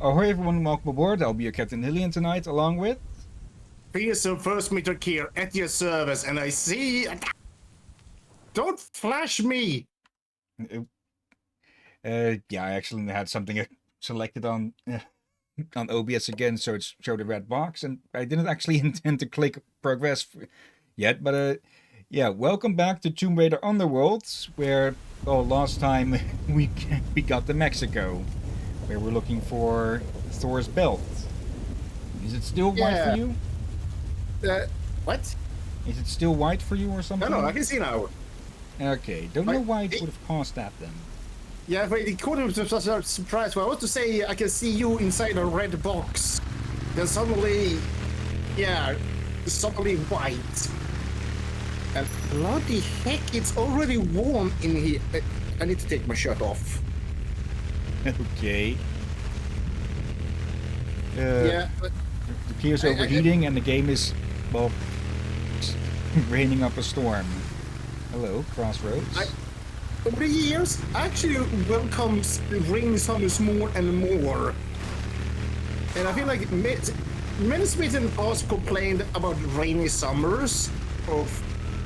Ahoy everyone, welcome aboard. I'll be your Captain Hillyan tonight, along with... PSO first meter here at your service, and I see... Don't flash me! Yeah, I actually had something selected on OBS again, so it showed a red box, and I didn't actually intend to click progress yet, but yeah, welcome back to Tomb Raider Underworld, where, well, last time we got to Mexico, where we're looking for Thor's belt. Is it still white for you? What? Is it still white for you or something? No, I can see now. Okay, don't know why it would have caused that then. Yeah, but it caught me with such a surprise. Well, I want to say I can see you inside a red box. Then suddenly, yeah, suddenly white. And bloody heck, it's already warm in here. I need to take my shirt off. Okay. Yeah. The gear's overheating and the game is, well, raining up a storm. Hello, Crossroads. Over the years, actually welcomes rainy summers more and more. And I feel like many Swedes in the past complained about rainy summers, of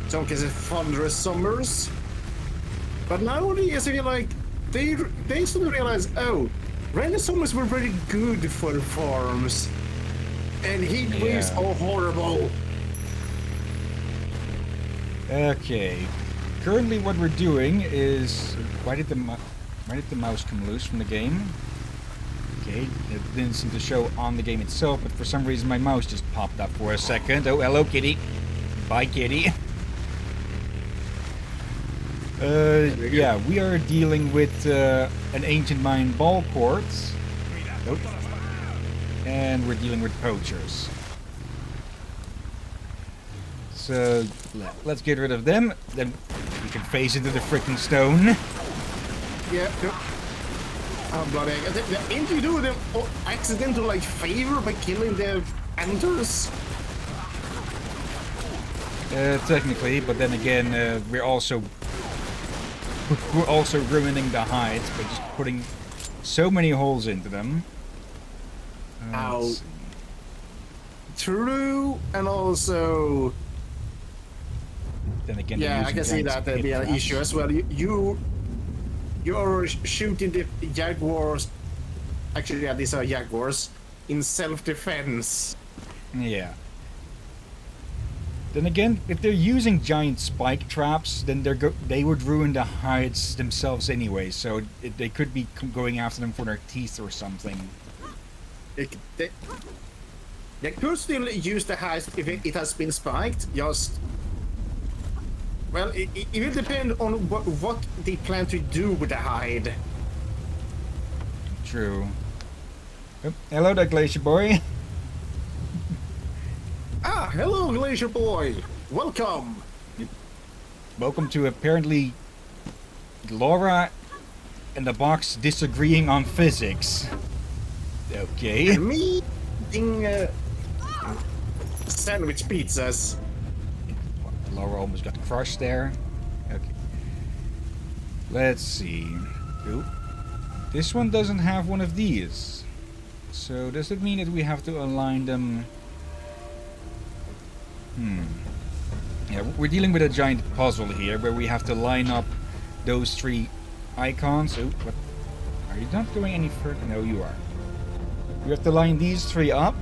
some cases thunderous summers. But nowadays I feel like they suddenly realize, oh, rainy summers were very good for the farms. And heat waves are horrible. Okay. Currently what we're doing is... Why did the mouse come loose from the game? Okay, it didn't seem to show on the game itself, but for some reason my mouse just popped up for a second. Oh, hello, kitty. Bye, kitty. Yeah, we are dealing with an ancient mine ball court. Nope. And we're dealing with poachers. So, let's get rid of them, then we can phase into the freaking stone. Yeah, oh bloody, ain't you do them accidental like favor by killing the hunters? Technically, but then again, we're also ruining the hides by just putting so many holes into them. Ow. True, and also... Then again, yeah, I can see that there'd be an issue as well. You're shooting the jaguars. Actually, yeah, these are jaguars in self-defense. Yeah. Then again, if they're using giant spike traps, then they would ruin the hides themselves anyway. So they could be going after them for their teeth or something. They could still use the hides if it has been spiked. Just. Well, it will depend on what they plan to do with the hide. True. Oh, hello there, Glacier Boy. Ah, hello, Glacier Boy. Welcome. Welcome to apparently Laura and the box disagreeing on physics. Okay. And me eating sandwich pizzas. Laura almost got crushed there. Okay. Let's see. Ooh. This one doesn't have one of these. So does it mean that we have to align them? Yeah, we're dealing with a giant puzzle here where we have to line up those three icons. Oh, what? Are you not going any further? No, you are. We have to line these three up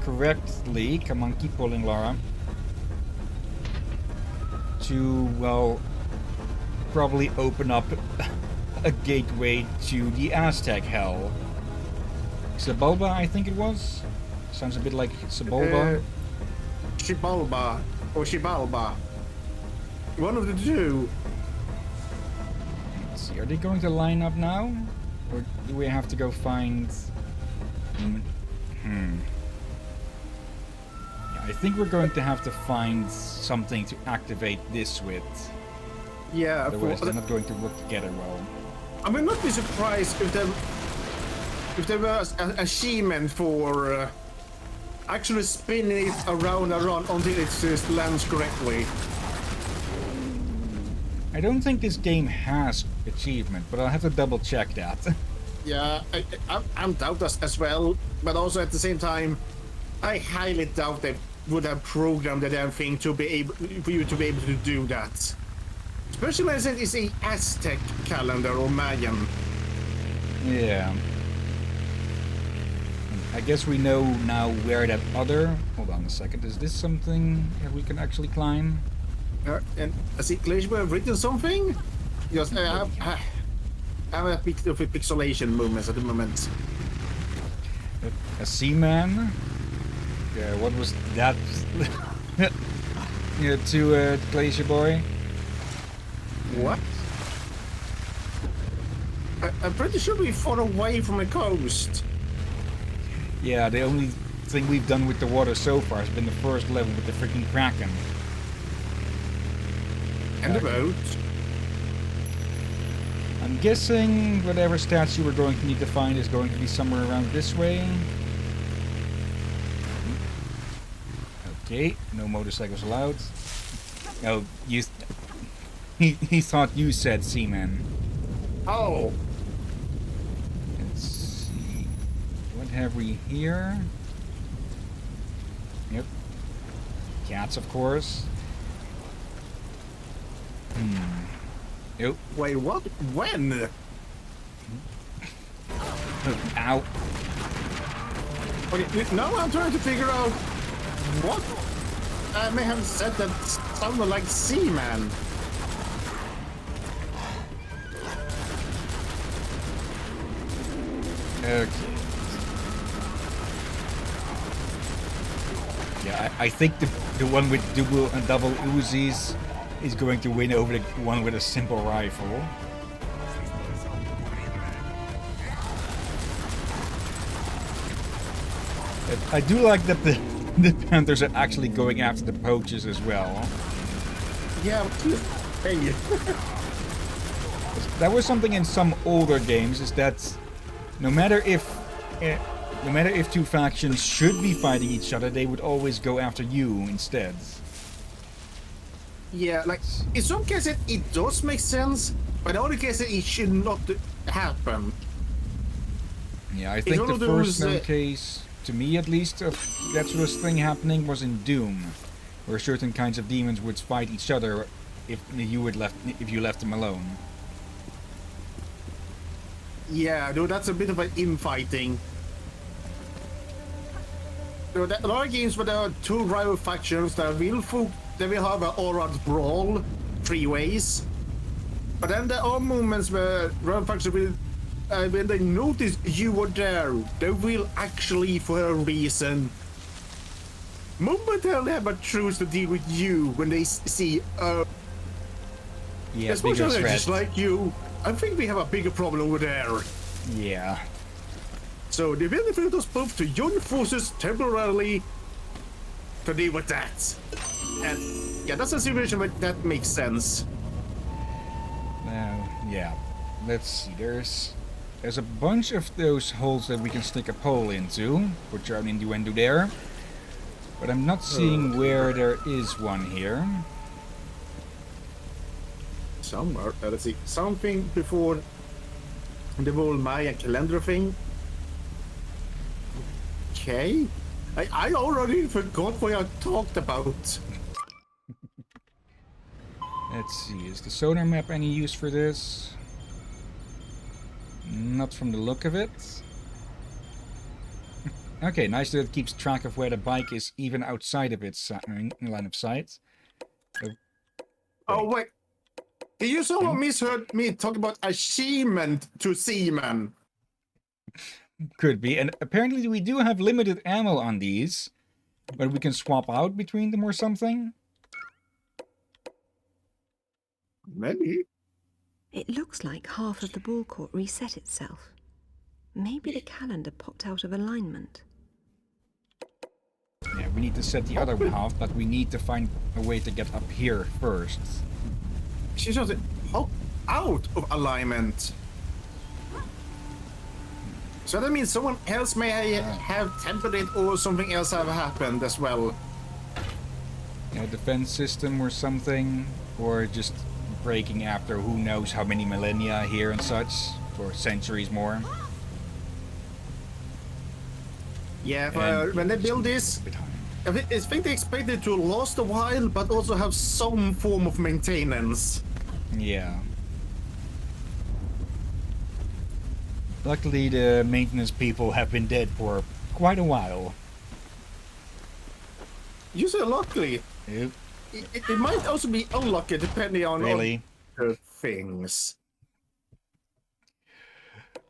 correctly. Come on, keep pulling, Laura. To, well, probably open up a gateway to the Aztec Hell. Xibalba, I think it was? Sounds a bit like Xibalba. Xibalba or Xibalba. One of the two. Let's see, are they going to line up now? Or do we have to go find... I think we're going to have to find something to activate this with. Yeah, otherwise they're not going to work together well. I would not be surprised if there was an achievement for actually spinning it around until it just lands correctly. I don't think this game has achievement, but I'll have to double check that. Yeah, I'm doubt as well, but also at the same time, I highly doubt they would have programmed the damn thing to be able for you to be able to do that. Especially as it is a Aztec calendar or Mayan. Yeah. I guess we know now where that other... Hold on a second. Is this something that we can actually climb? And I see Glacier have written something? Yes, I have a bit of a pixelation movements at the moment. A seaman? Yeah, what was that? Yeah, to Glacier Boy? What? I'm pretty sure we're far away from the coast. Yeah, the only thing we've done with the water so far has been the first level with the freaking Kraken. And the boat. I'm guessing whatever statue we're going to need to find is going to be somewhere around this way. Okay, no motorcycles allowed. Oh, you... He thought you said seaman. Oh. Let's see. What have we here? Yep. Cats, of course. Nope. Wait, what? When? Ow. Okay, now I'm trying to figure out what I may have said that sounded like Seaman. Okay. Yeah, I think the one with double Uzis is going to win over the one with a simple rifle. I do like that the Panthers are actually going after the poachers as well. Yeah, hey. That was something in some older games, is that no matter if two factions should be fighting each other, they would always go after you instead. Yeah, like, in some cases it does make sense, but in other cases it should not happen. Yeah, I think the first known case, to me at least, of that sort of thing happening was in Doom, where certain kinds of demons would fight each other if you left them alone. Yeah, though that's a bit of an infighting. There are a lot of games where there are two rival factions that will have an all-out brawl, 3 ways. But then there are moments where rival factions will, when they notice you were there, they will actually, for a reason, momentarily have a truce to deal with you when they see yeah, especially bigger threat. just like you. I think we have a bigger problem over there. Yeah. So they will defeat us both to join forces temporarily to deal with that. And yeah, that's a situation where that makes sense. Yeah. Let's see. There's a bunch of those holes that we can stick a pole into, which are an innuendo there. But I'm not seeing where there is one here. Somewhere, let's see, something before the whole Maya calendar thing. Okay, I already forgot what I talked about. Let's see, is the sonar map any use for this? Not from the look of it. Okay, nice that it keeps track of where the bike is even outside of its line of sight. Oh wait, did you somehow misheard me talk about achievement to seaman? Could be, and apparently we do have limited ammo on these, but we can swap out between them or something. Maybe. It looks like half of the ball court reset itself. Maybe the calendar popped out of alignment. Yeah, we need to set the other half, but we need to find a way to get up here first. She just popped out of alignment. So that means someone else may have tempered it or something else have happened as well. Yeah, defense system or something, or just breaking after who knows how many millennia here and such, or centuries more. Yeah, And when they just build a this, bit higher. I think they expect it to last a while, but also have some form of maintenance. Yeah. Luckily, the maintenance people have been dead for quite a while. You say luckily. Yep. It might also be unlucky depending on Really? other things.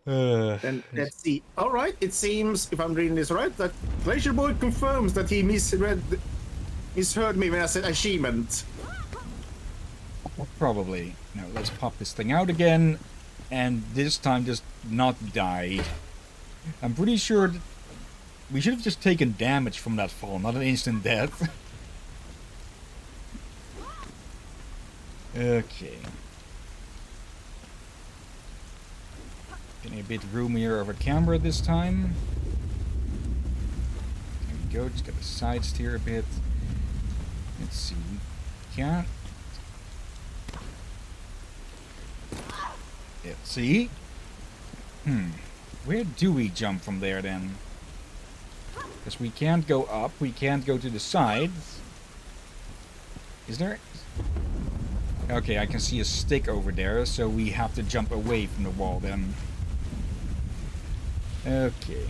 Uh, And let's see. All right, it seems, if I'm reading this right, that Glacier Boy confirms that he misheard me when I said achievement. probably. Now, let's pop this thing out again. And this time just not die. I'm pretty sure that we should have just taken damage from that fall, not an instant death. Okay. Getting a bit roomier of a camera this time. There we go, just gotta side steer a bit. Let's see. Can't. Yeah, see? Where do we jump from there then? Because we can't go up, we can't go to the sides. Is there? Okay, I can see a stick over there, so we have to jump away from the wall then. Okay.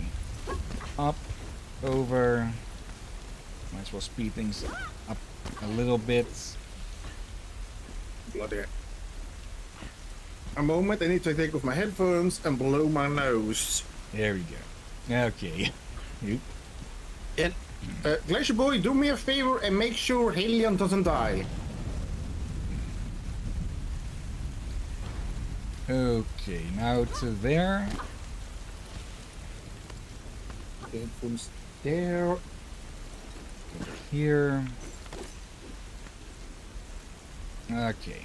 Up, over. Might as well speed things up a little bit. Bloody. A moment, I need to take off my headphones and blow my nose. There we go. Okay. Oop. And Glacier Boy, do me a favor and make sure Hillyan doesn't die. Okay, now to there. Headphones there. Here. Okay.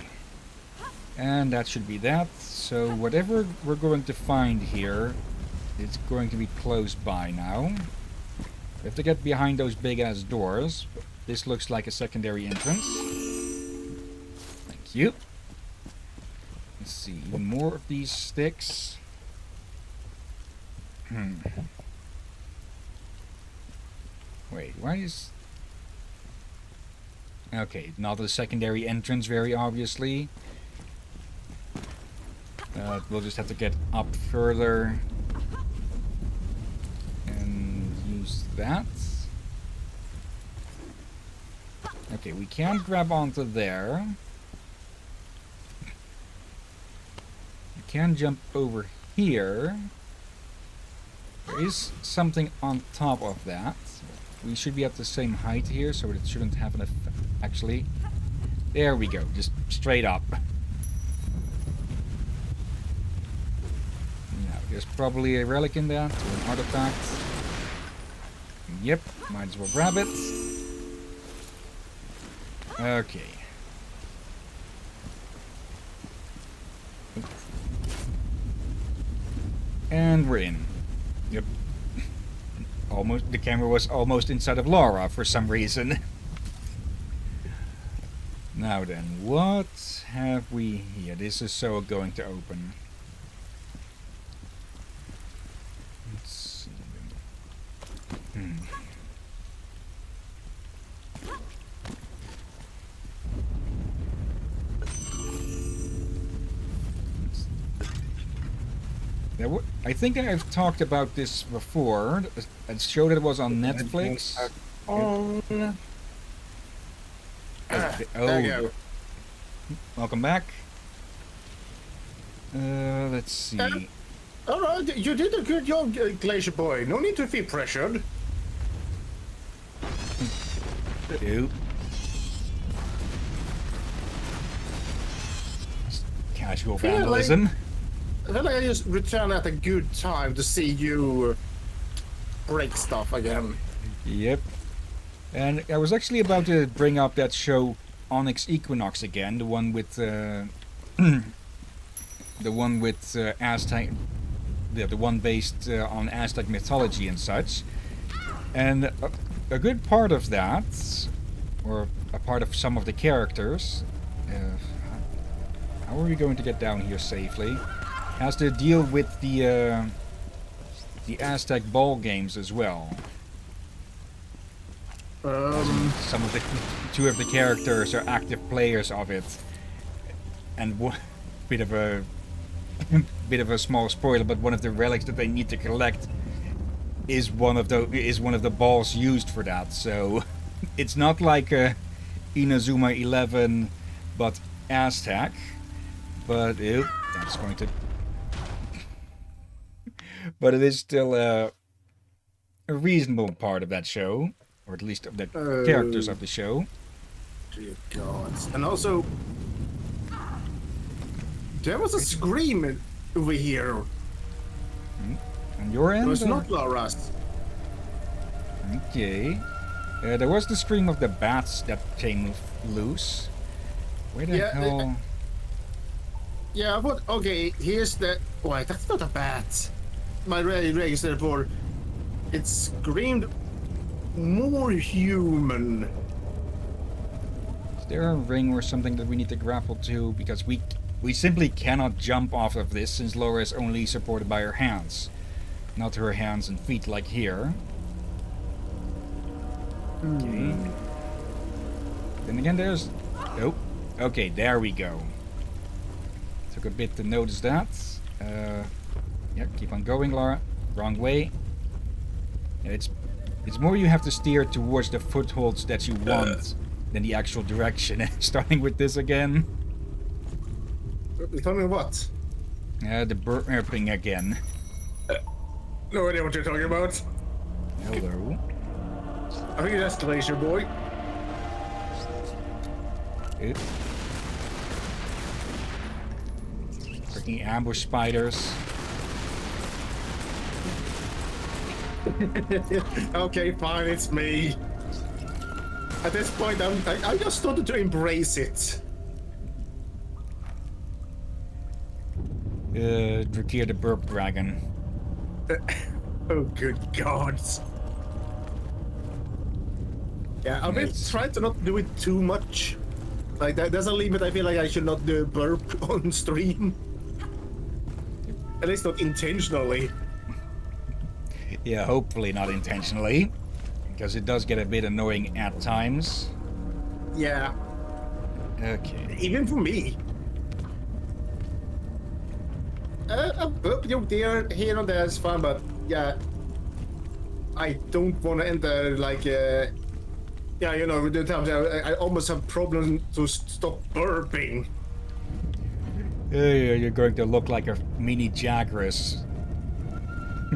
And that should be that. So whatever we're going to find here, it's going to be close by now. We have to get behind those big ass doors. This looks like a secondary entrance. Thank you. Let's see, even more of these sticks. Wait, why is... Okay, not a secondary entrance, very obviously. We'll just have to get up further and use that. Okay, we can't grab onto there. We can jump over here. There is something on top of that. We should be at the same height here, so it shouldn't have an effect. Actually, there we go, just straight up. Now, there's probably a relic in that, or an artifact. Yep, might as well grab it. Okay. And we're in. Yep. Almost, the camera was almost inside of Laura for some reason. Now then, what have we here? This is so going to open. Let's see. I think I've talked about this before. I showed it was on Netflix. On. Okay. There you go. Welcome back. Let's see. All right, you did a good job, Glacier Boy. No need to feel pressured. Oop. Casual vandalism. I feel like I just returned at a good time to see you break stuff again. Yep. And I was actually about to bring up that show Onyx Equinox again, the one with the one with Aztec, the one based on Aztec mythology and such. And a good part of that, or a part of some of the characters, how are we going to get down here safely? Has to deal with the the Aztec ball games as well. Some of the two of the characters are active players of it, and one bit of a small spoiler, but one of the relics that they need to collect is one of the balls used for that. So it's not like Inazuma 11, but Aztec. But that's going to. But it is still a reasonable part of that show, or at least of the characters of the show. Dear God! And also, there was a scream over here. On your end? It was not Laura's. Okay. There was the scream of the bats that came loose. Where the hell? Yeah, but okay, here's the. Wait, that's not a bat. My register for. It screamed more human. Is there a ring or something that we need to grapple to? Because we simply cannot jump off of this since Laura is only supported by her hands. Not her hands and feet like here. Okay. Then again, there's... Oh, okay, there we go. Took a bit to notice that. Yeah, keep on going, Laura. Wrong way. Yeah, it's more you have to steer towards the footholds that you want than the actual direction. Starting with this again. Tell me what? The burping again. No idea what you're talking about. Hello. I think that's Glacier Boy. Freaking ambush spiders. Okay, fine, it's me. At this point, I just started to embrace it. Drakir the burp dragon. Oh, good God. Yeah, I've been trying to not do it too much. Like, there's a limit I feel like I should not do burp on stream. At least not intentionally. Yeah, hopefully not intentionally. Because it does get a bit annoying at times. Yeah. Okay. Even for me. A burp joke there, here and there is fun, but yeah. I don't want to enter, like, yeah, you know, the times I almost have problems to stop burping. You're going to look like a mini Jagras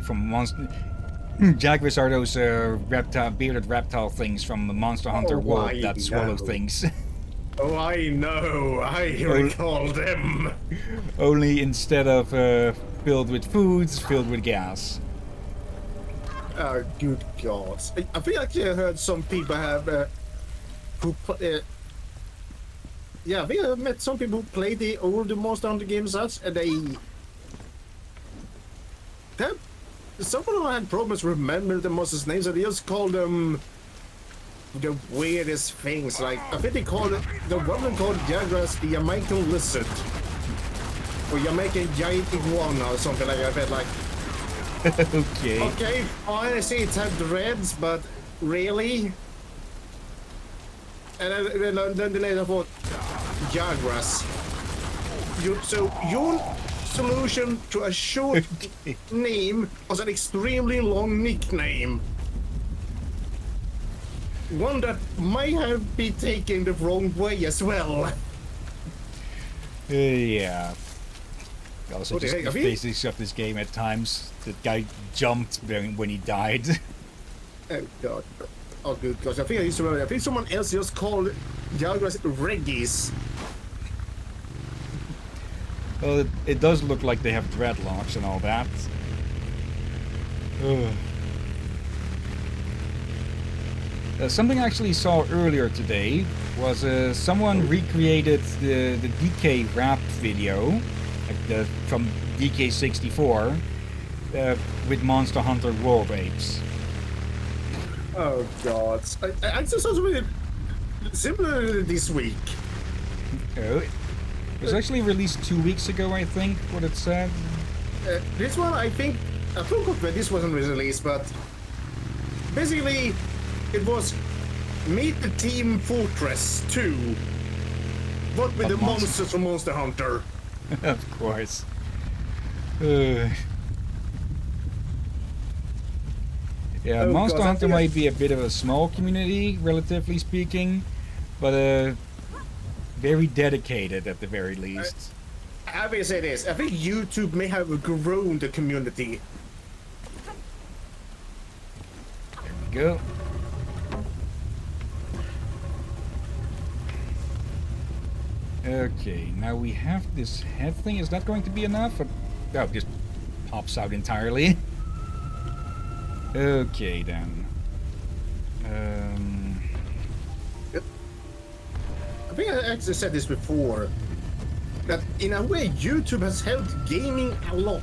from Monster. Jagras are those bearded reptile things from the Monster Hunter World that swallow things. Oh, I know. I recall them. Only instead of filled with foods, filled with gas. Oh, good God. I feel like I heard some people have yeah, I think I met some people who play the old Monster Hunter games and some of them had problems remembering the monsters' names, and they just called them the weirdest things. Like, I think they called it, the one called Jagras the Jamaican lizard. Or Jamaican giant iguana or something like that. Like, okay, fine, I see it had dreads, but really? And then the later thought, Jagras. So your solution to a short name was an extremely long nickname. One that might have been taken the wrong way as well. Yeah. Also, just the basics of this game at times. The guy jumped when he died. Oh God. Oh good gosh. I think I used to remember. I think someone else just called Jagras Reggies. Well, it does look like they have dreadlocks and all that. Something I actually saw earlier today was someone recreated the DK rap video like from DK64 with Monster Hunter World Apes. Oh God. I just saw something similar this week. Oh, it was actually released 2 weeks ago, I think, what it said. This one, I think, I forgot when this wasn't released, but basically it was Meet the Team Fortress 2, but with the monsters from Monster Hunter. Of course. Yeah, Oh, Monster God, I Hunter think might be a bit of a small community, relatively speaking, but very dedicated at the very least. I will say this, I think YouTube may have grown the community. There we go. Okay, now we have this head thing. Is that going to be enough? Or, oh, it just pops out entirely. Okay, then. I think I actually said this before, that in a way YouTube has helped gaming a lot.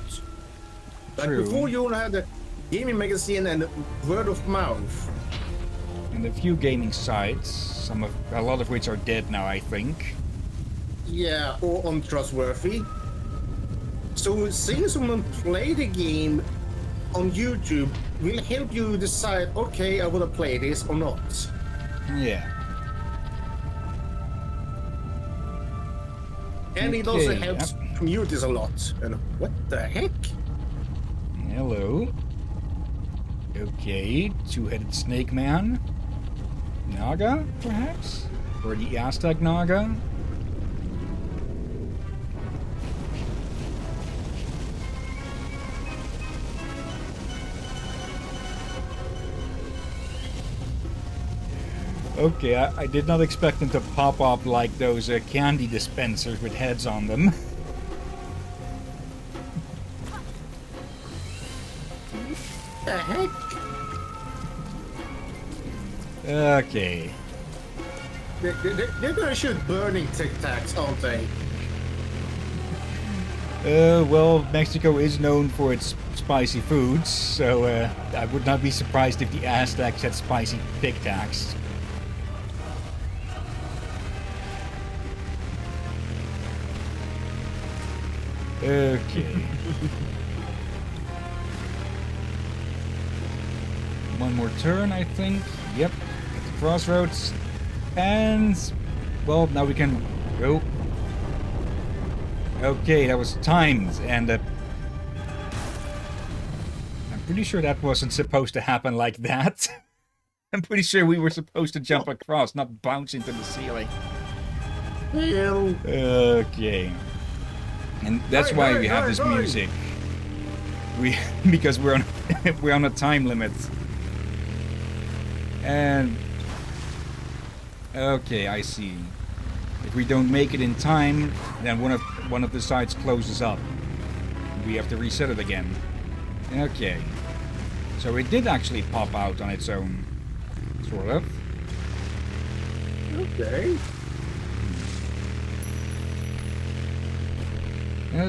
Like True. before you only had the gaming magazine and word of mouth. And a few gaming sites, a lot of which are dead now, I think. Yeah, or untrustworthy. So seeing someone play the game on YouTube will help you decide, okay, I want to play this or not. Yeah. And it also Okay, helps yep. communities a lot. And what the heck? Hello. Okay, two-headed snake man. Naga, perhaps? Or the Aztec Naga? Okay, I did not expect them to pop up like those candy dispensers with heads on them. The heck? Okay. They're gonna shoot burning Tic Tacs, aren't they? Well, Mexico is known for its spicy foods, so I would not be surprised if the Aztecs had spicy Tic Tacs. Okay. One more turn, I think. Yep. At the crossroads. And... well, now we can go. Okay, that was timed, and I'm pretty sure that wasn't supposed to happen like that. I'm pretty sure we were supposed to jump across, not bounce into the ceiling. Well, Okay. And that's why we have this music. Because we're on we're on a time limit. And okay, I see. If we don't make it in time, then one of the sides closes up. We have to reset it again. Okay. So it did actually pop out on its own, sort of. okay.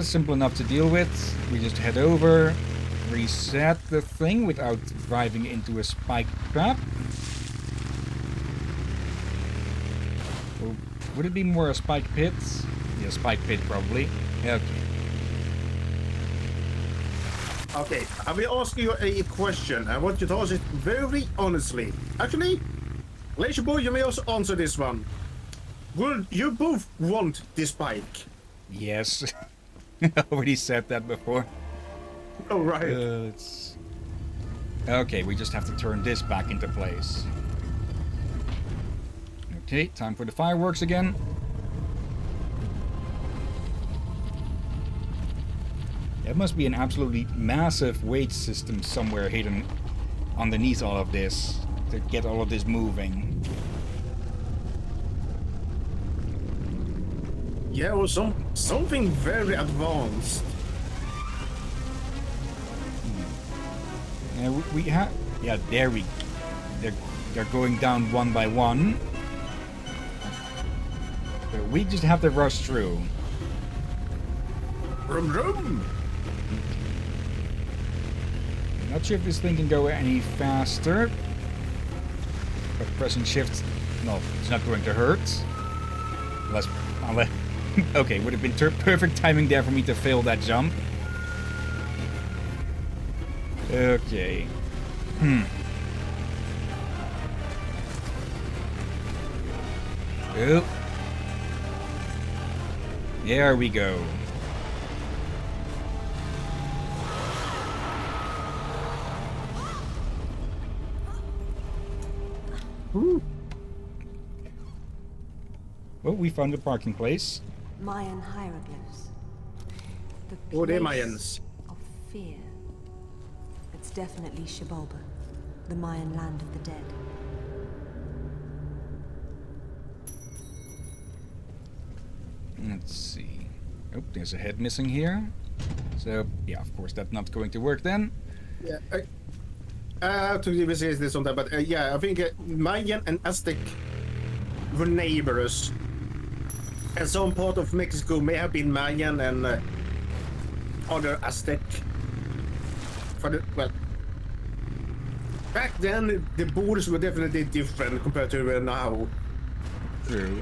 Simple enough to deal with. We just head over, reset the thing without driving into a spike trap. Or would it be more a spike pit? Yeah, spike pit probably. Okay. Okay, I will ask you a question. I want you to answer it very honestly. Actually, Laser Boy, you may also answer this one. Would you both want this bike? Yes. I already said that before. Oh, right. Okay, we just have to turn this back into place. Okay, time for the fireworks again. There must be an absolutely massive weight system somewhere hidden underneath all of this to get all of this moving. Yeah, or something very advanced. Yeah, we have. Yeah, there we. They're going down one by one. So we just have to rush through. Vroom, vroom. Not sure if this thing can go any faster. But pressing shift, no, it's not going to hurt. Unless okay, would have been perfect timing there for me to fail that jump. Okay. Oh. There we go. Well, we found a parking place. Mayan hieroglyphs. The Oh, they're place Mayans. of fear. It's definitely Xibalba, the Mayan land of the dead. Let's see. Oh, there's a head missing here. So, yeah, of course, that's not going to work then. Yeah, I have to revisit this sometime, but yeah, I think Mayan and Aztec were neighbors. And some part of Mexico may have been Mayan and other Aztec. Well, back then the borders were definitely different compared to now. True.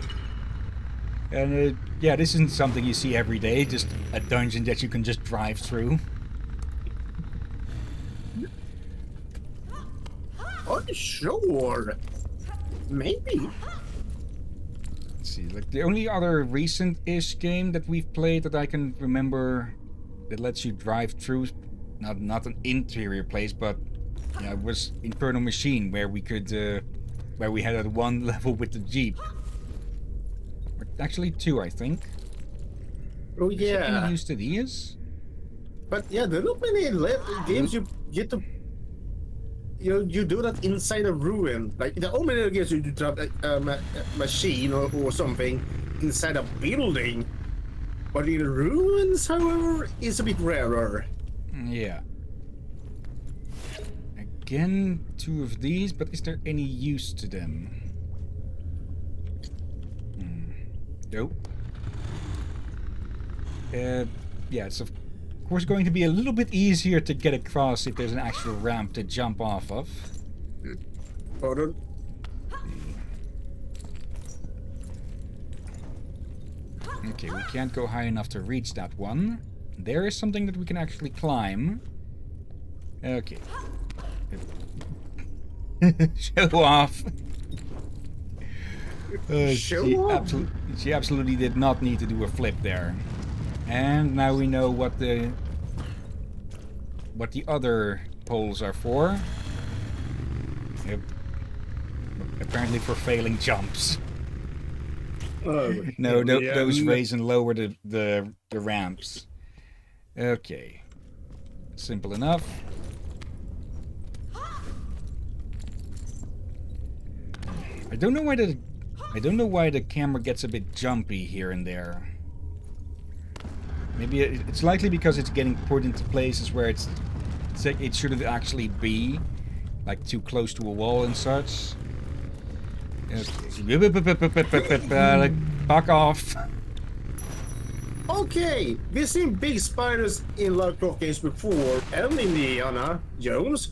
And, yeah, this isn't something you see every day, just a dungeon that you can just drive through. Unsure. Maybe. Let's see, like, the only other recent-ish game that we've played that I can remember that lets you drive through, not an interior place, but, yeah, was Infernal Machine, where we could, where we had that one level with the Jeep. Or actually two, I think. Oh Is there yeah. any use to these? But yeah, there are not many games you get to. You do that inside a ruin. Like the only many games you drive a machine or something inside a building. But in ruins, however, is a bit rarer. Yeah. Again, two of these, but is there any use to them? Nope. Yeah, it's of course going to be a little bit easier to get across if there's an actual ramp to jump off of. Hold on. Okay, we can't go high enough to reach that one. There is something that we can actually climb. Okay. Show off. Show off? She absolutely did not need to do a flip there. And now we know what the other poles are for. Yep. Apparently for failing jumps. Oh, No, yeah. those raise and lower the ramps. Okay. Simple enough. I don't know why the camera gets a bit jumpy here and there. Maybe it's likely because it's getting put into places where it shouldn't actually be, like too close to a wall and such. Fuck off. Okay, we've seen big spiders in Lara Croft games before, and in Indiana Jones.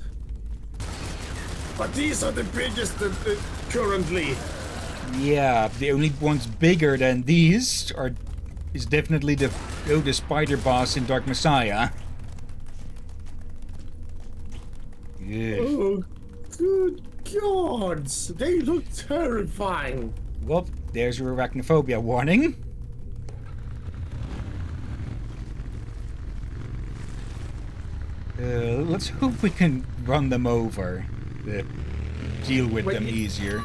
But these are the biggest currently. Yeah, the only ones bigger than these is definitely the spider boss in Dark Messiah. Yeah. Oh, good gods! They look terrifying. Well, there's your arachnophobia warning. Let's hope we can run them over. Deal with them easier.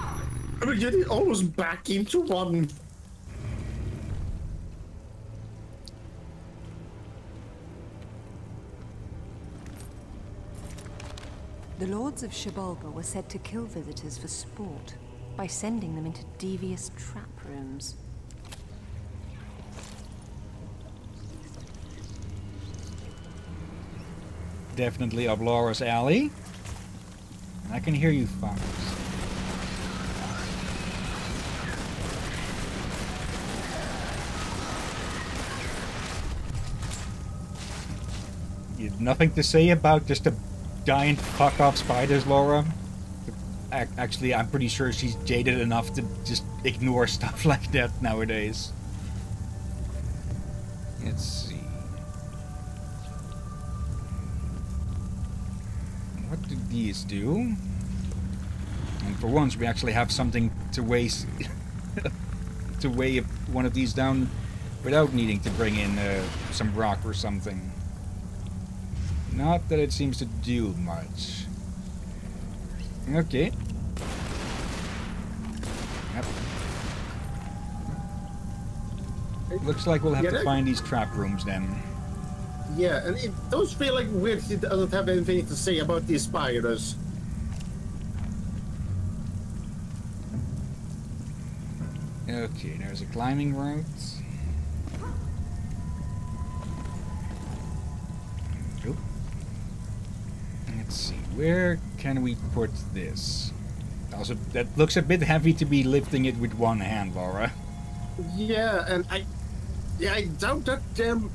I mean, you did almost back into one. The lords of Xibalba were said to kill visitors for sport by sending them into devious trap rooms. Definitely up Laura's alley. I can hear you, Fox. You have nothing to say about just a giant fuck off spiders, Laura? Actually, I'm pretty sure she's jaded enough to just ignore stuff like that nowadays. Let's see. What do these do? And for once, we actually have something to weigh to weigh one of these down without needing to bring in some rock or something. Not that it seems to do much. Okay. Yep. Looks like we'll have to find these trap rooms then. Yeah, and it does feel like weird it doesn't have anything to say about these spiders. Okay, there's a climbing route. Oop. Let's see, where can we put this? Also, that looks a bit heavy to be lifting it with one hand, Laura. Yeah, and I doubt that damn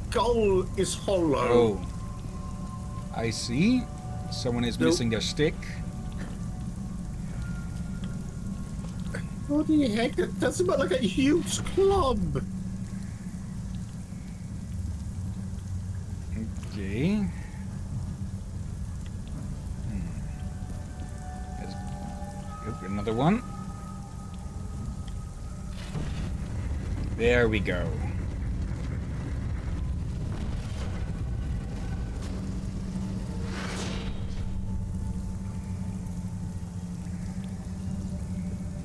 skull is hollow. Oh, I see. Someone is missing their stick. What the heck? That's about like a huge club. Okay. Oop, another one. There we go.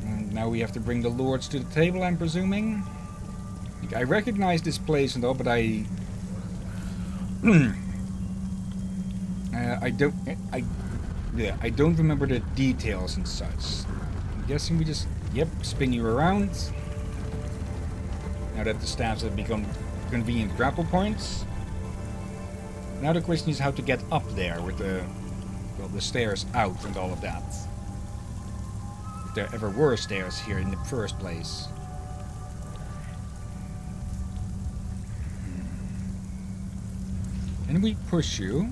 And now we have to bring the lords to the table, I'm presuming. I recognize this place and all, but I don't remember the details and such. I'm guessing we just, spin you around. Now that the staffs have become convenient grapple points. Now the question is how to get up there with the stairs out and all of that. If there ever were stairs here in the first place. Can we push you?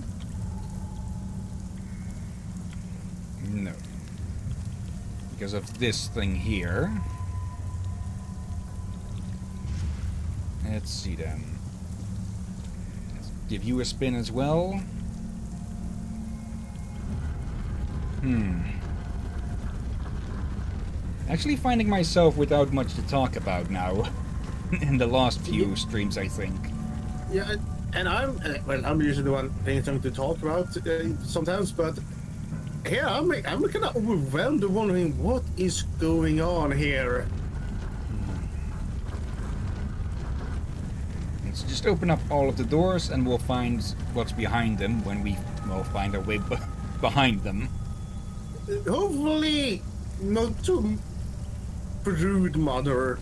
No. Because of this thing here. Let's see then. Let's give you a spin as well. Actually finding myself without much to talk about now. In the last few streams, I think. Yeah, and I'm usually the one having something to talk about sometimes, but here I'm kind of overwhelmed, wondering what is going on here. Let's just open up all of the doors and we'll find what's behind them when we find our way behind them. Hopefully not too brood mother.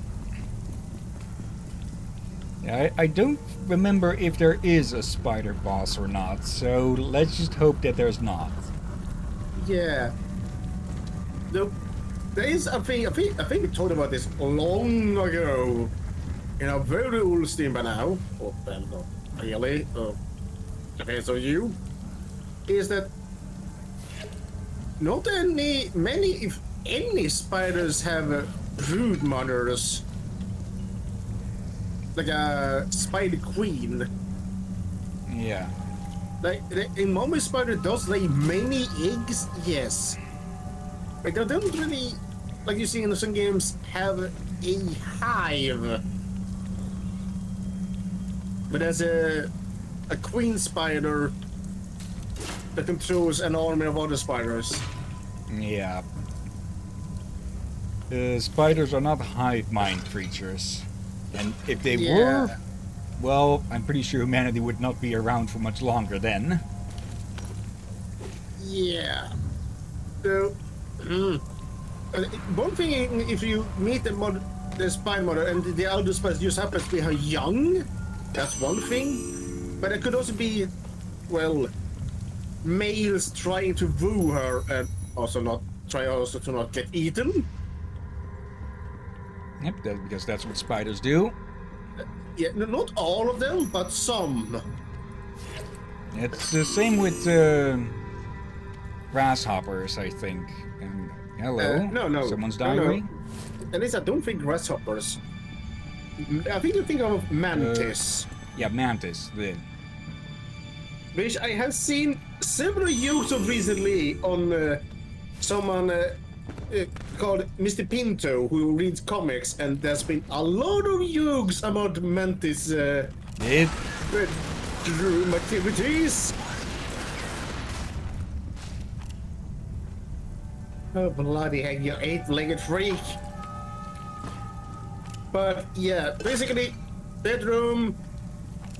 Yeah, I don't remember if there is a spider boss or not, so let's just hope that there's not. Yeah. There is a thing. I think we talked about this long ago in a very old stream by now. Oh, well, not really. Okay, so you is that not many, if any, spiders have brood mothers. Like a spider queen. Yeah. Like in mommy spider does lay many eggs, yes. Like they don't really, like you see in some games, have a hive. But there's a queen spider that controls an army of other spiders. Yeah. Spiders are not hive mind creatures. And if they were, well, I'm pretty sure humanity would not be around for much longer then. Yeah. So, one thing, if you meet the spider mother and the elder spider just happens to be her young, that's one thing. But it could also be, well, males trying to woo her and also to not get eaten. Yep, because that's what spiders do. Yeah, not all of them, but some. It's the same with grasshoppers, I think. Hello? No. Someone's diary? No. At least I don't think grasshoppers. I think you think of mantis. Yeah, mantis. which I have seen several use of recently on someone called Mr. Pinto who reads comics, and there's been a lot of jokes about Mantis bedroom activities. Oh bloody heck, you eight-legged freak. But yeah, basically, bedroom,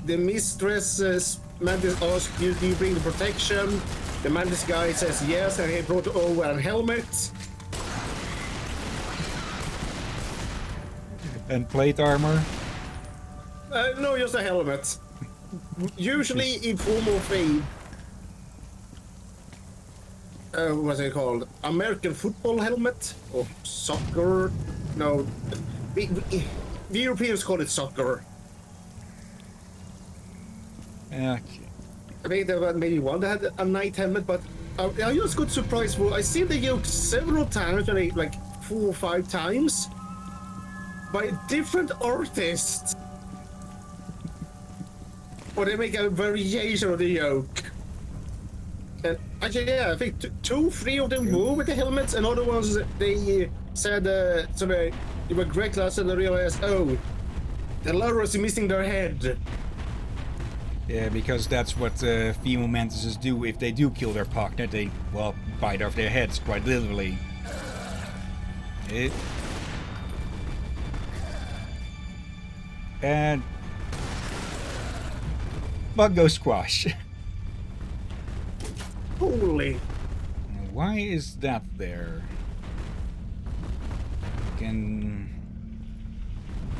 the mistress Mantis asks you, do you bring the protection? The Mantis guy says yes, and he brought over a helmet. And plate armor? No, just a helmet. Usually in form of a what's it called? American football helmet or soccer? No, the Europeans call it soccer. Okay. I think there was maybe one that had a night helmet, but I just got surprised. For I see the joke several times, like 4 or 5 times, by different artists. Or they make a variation of the joke. And actually, yeah, I think 2, 3 of them were with the helmets, and other ones they said so they were great class, and they realized, oh, the lovers are missing their head. Yeah, because that's what female mantises do. If they do kill their partner, they, well, bite off their heads, quite literally. And... Bungo squash. Holy. Why is that there? Do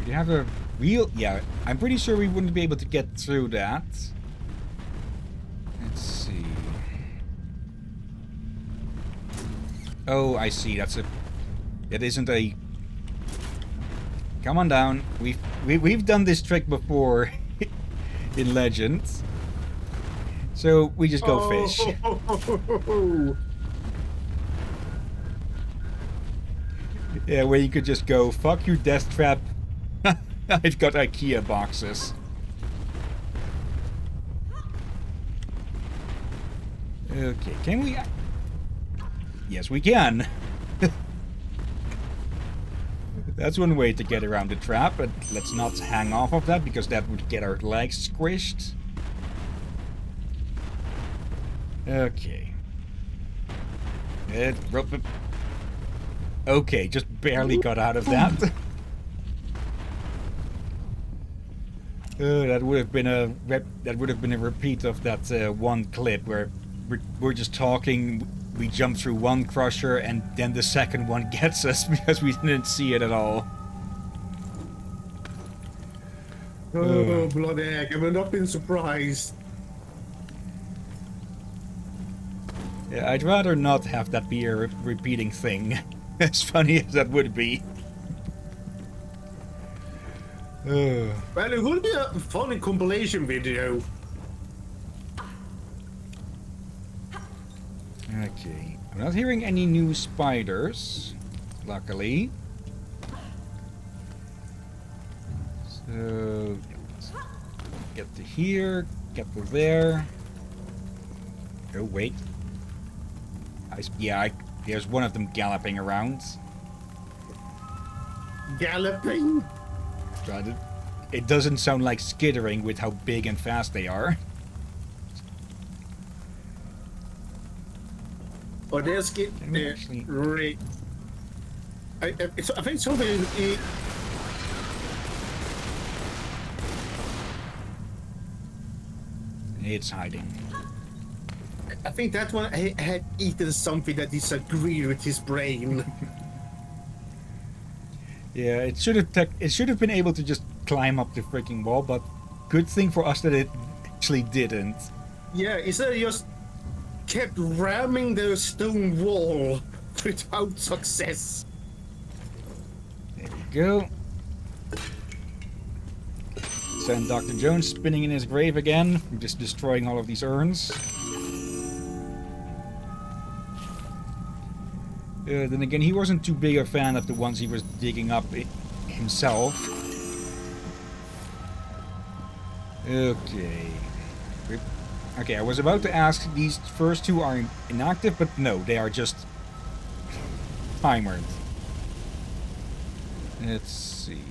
you have a real... Yeah, I'm pretty sure we wouldn't be able to get through that. Let's see. Oh, I see. That's a... It isn't a... Come on down. We've done this trick before in Legends. So we just go fish. Yeah, where you could just go, fuck you, death trap. I've got IKEA boxes. Okay, can we... Yes, we can. That's one way to get around the trap, but let's not hang off of that, because that would get our legs squished. Okay. Okay, just barely got out of that. That would have been a repeat of that one clip where we're just talking. We jump through one crusher and then the second one gets us because we didn't see it at all. Oh, bloody heck! I've not been surprised. Yeah, I'd rather not have that be a repeating thing. As funny as that would be. Well, it would be a funny compilation video. Okay. I'm not hearing any new spiders, luckily. So, let's get to here, get to there. Oh, wait. There's one of them galloping around. Galloping? It doesn't sound like skittering with how big and fast they are. Oh, they're really... I think something... It's hiding. I think that one had eaten something that disagreed with his brain. Yeah, it should have been able to just climb up the freaking wall, but good thing for us that it actually didn't. Yeah, instead it just kept ramming the stone wall without success. There we go. Send Dr. Jones spinning in his grave again, just destroying all of these urns. Then again, he wasn't too big a fan of the ones he was digging up himself. Okay. Okay, I was about to ask, these first two are inactive, but no, they are just timered. Let's see.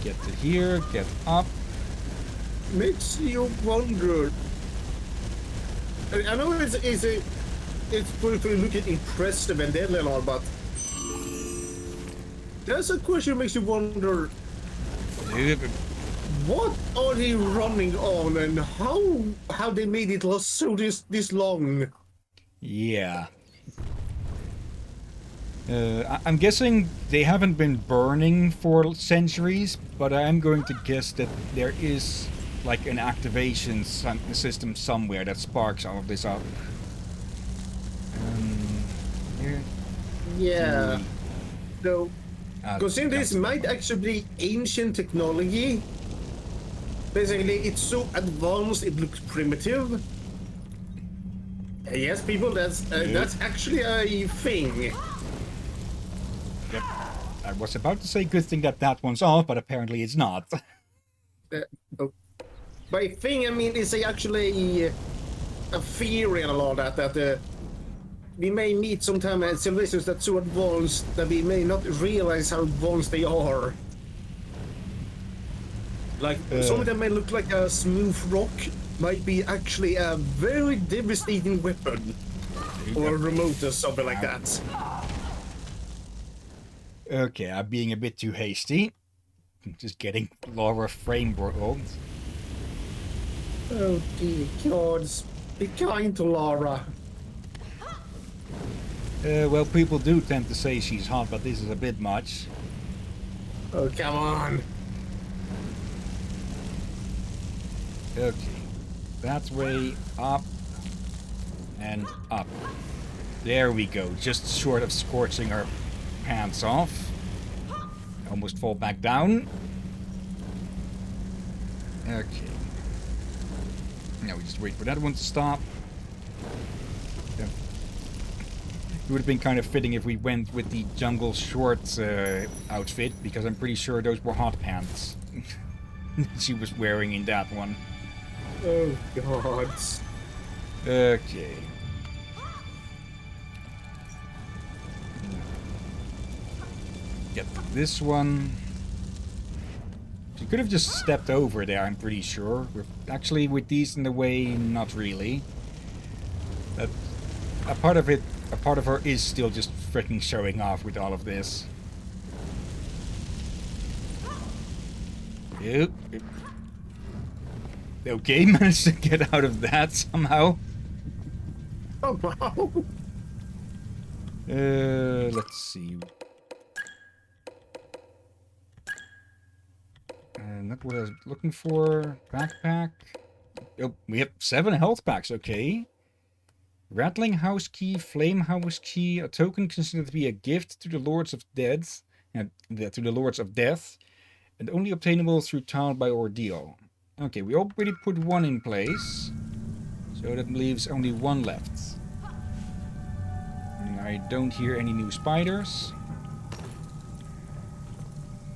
Get to here, get up. Makes you wonder. I know it's pretty looking impressive and deadly and all, but there's a question makes you wonder. What are they running on, and how they made it last so this long? Yeah. I'm guessing they haven't been burning for centuries, but I'm going to guess that there is like an activation system somewhere that sparks all of this up. Here. Yeah. So, Ah, considering this comes might that one. actually be ancient technology. Basically, it's so advanced it looks primitive. Yes, people, that's actually a thing. Yep. I was about to say good thing that that one's off, but apparently it's not. Oh. By thing, I mean it's actually a theory and a lot of that we may meet sometime civilizations that's so advanced that we may not realize how advanced they are. Like, some of them may look like a smooth rock, might be actually a very devastating weapon. Or a remote or something like that. Okay, I'm being a bit too hasty. Just getting Laura frame rolled. Oh dear gods. Be kind to Laura. Well, people do tend to say she's hot, but this is a bit much. Oh, come on. Okay. That way, up, and up. There we go. Just short of scorching her pants off. Almost fall back down. Okay. Now we just wait for that one to stop. It would have been kind of fitting if we went with the jungle shorts outfit, because I'm pretty sure those were hot pants she was wearing in that one. Oh gods. Okay. Get this one. She could have just stepped over there, I'm pretty sure. Actually, with these in the way, not really. A part of her is still just freaking showing off with all of this. Yep. Okay, managed to get out of that somehow. Oh wow. Let's see. Not what I was looking for. Backpack. Oh, we have 7 health packs, okay. Rattling house key, flame house key, a token considered to be a gift to the Lords of Death, to the Lords of Death, and only obtainable through trial by ordeal. Okay, we already put one in place, so that leaves only one left. And I don't hear any new spiders.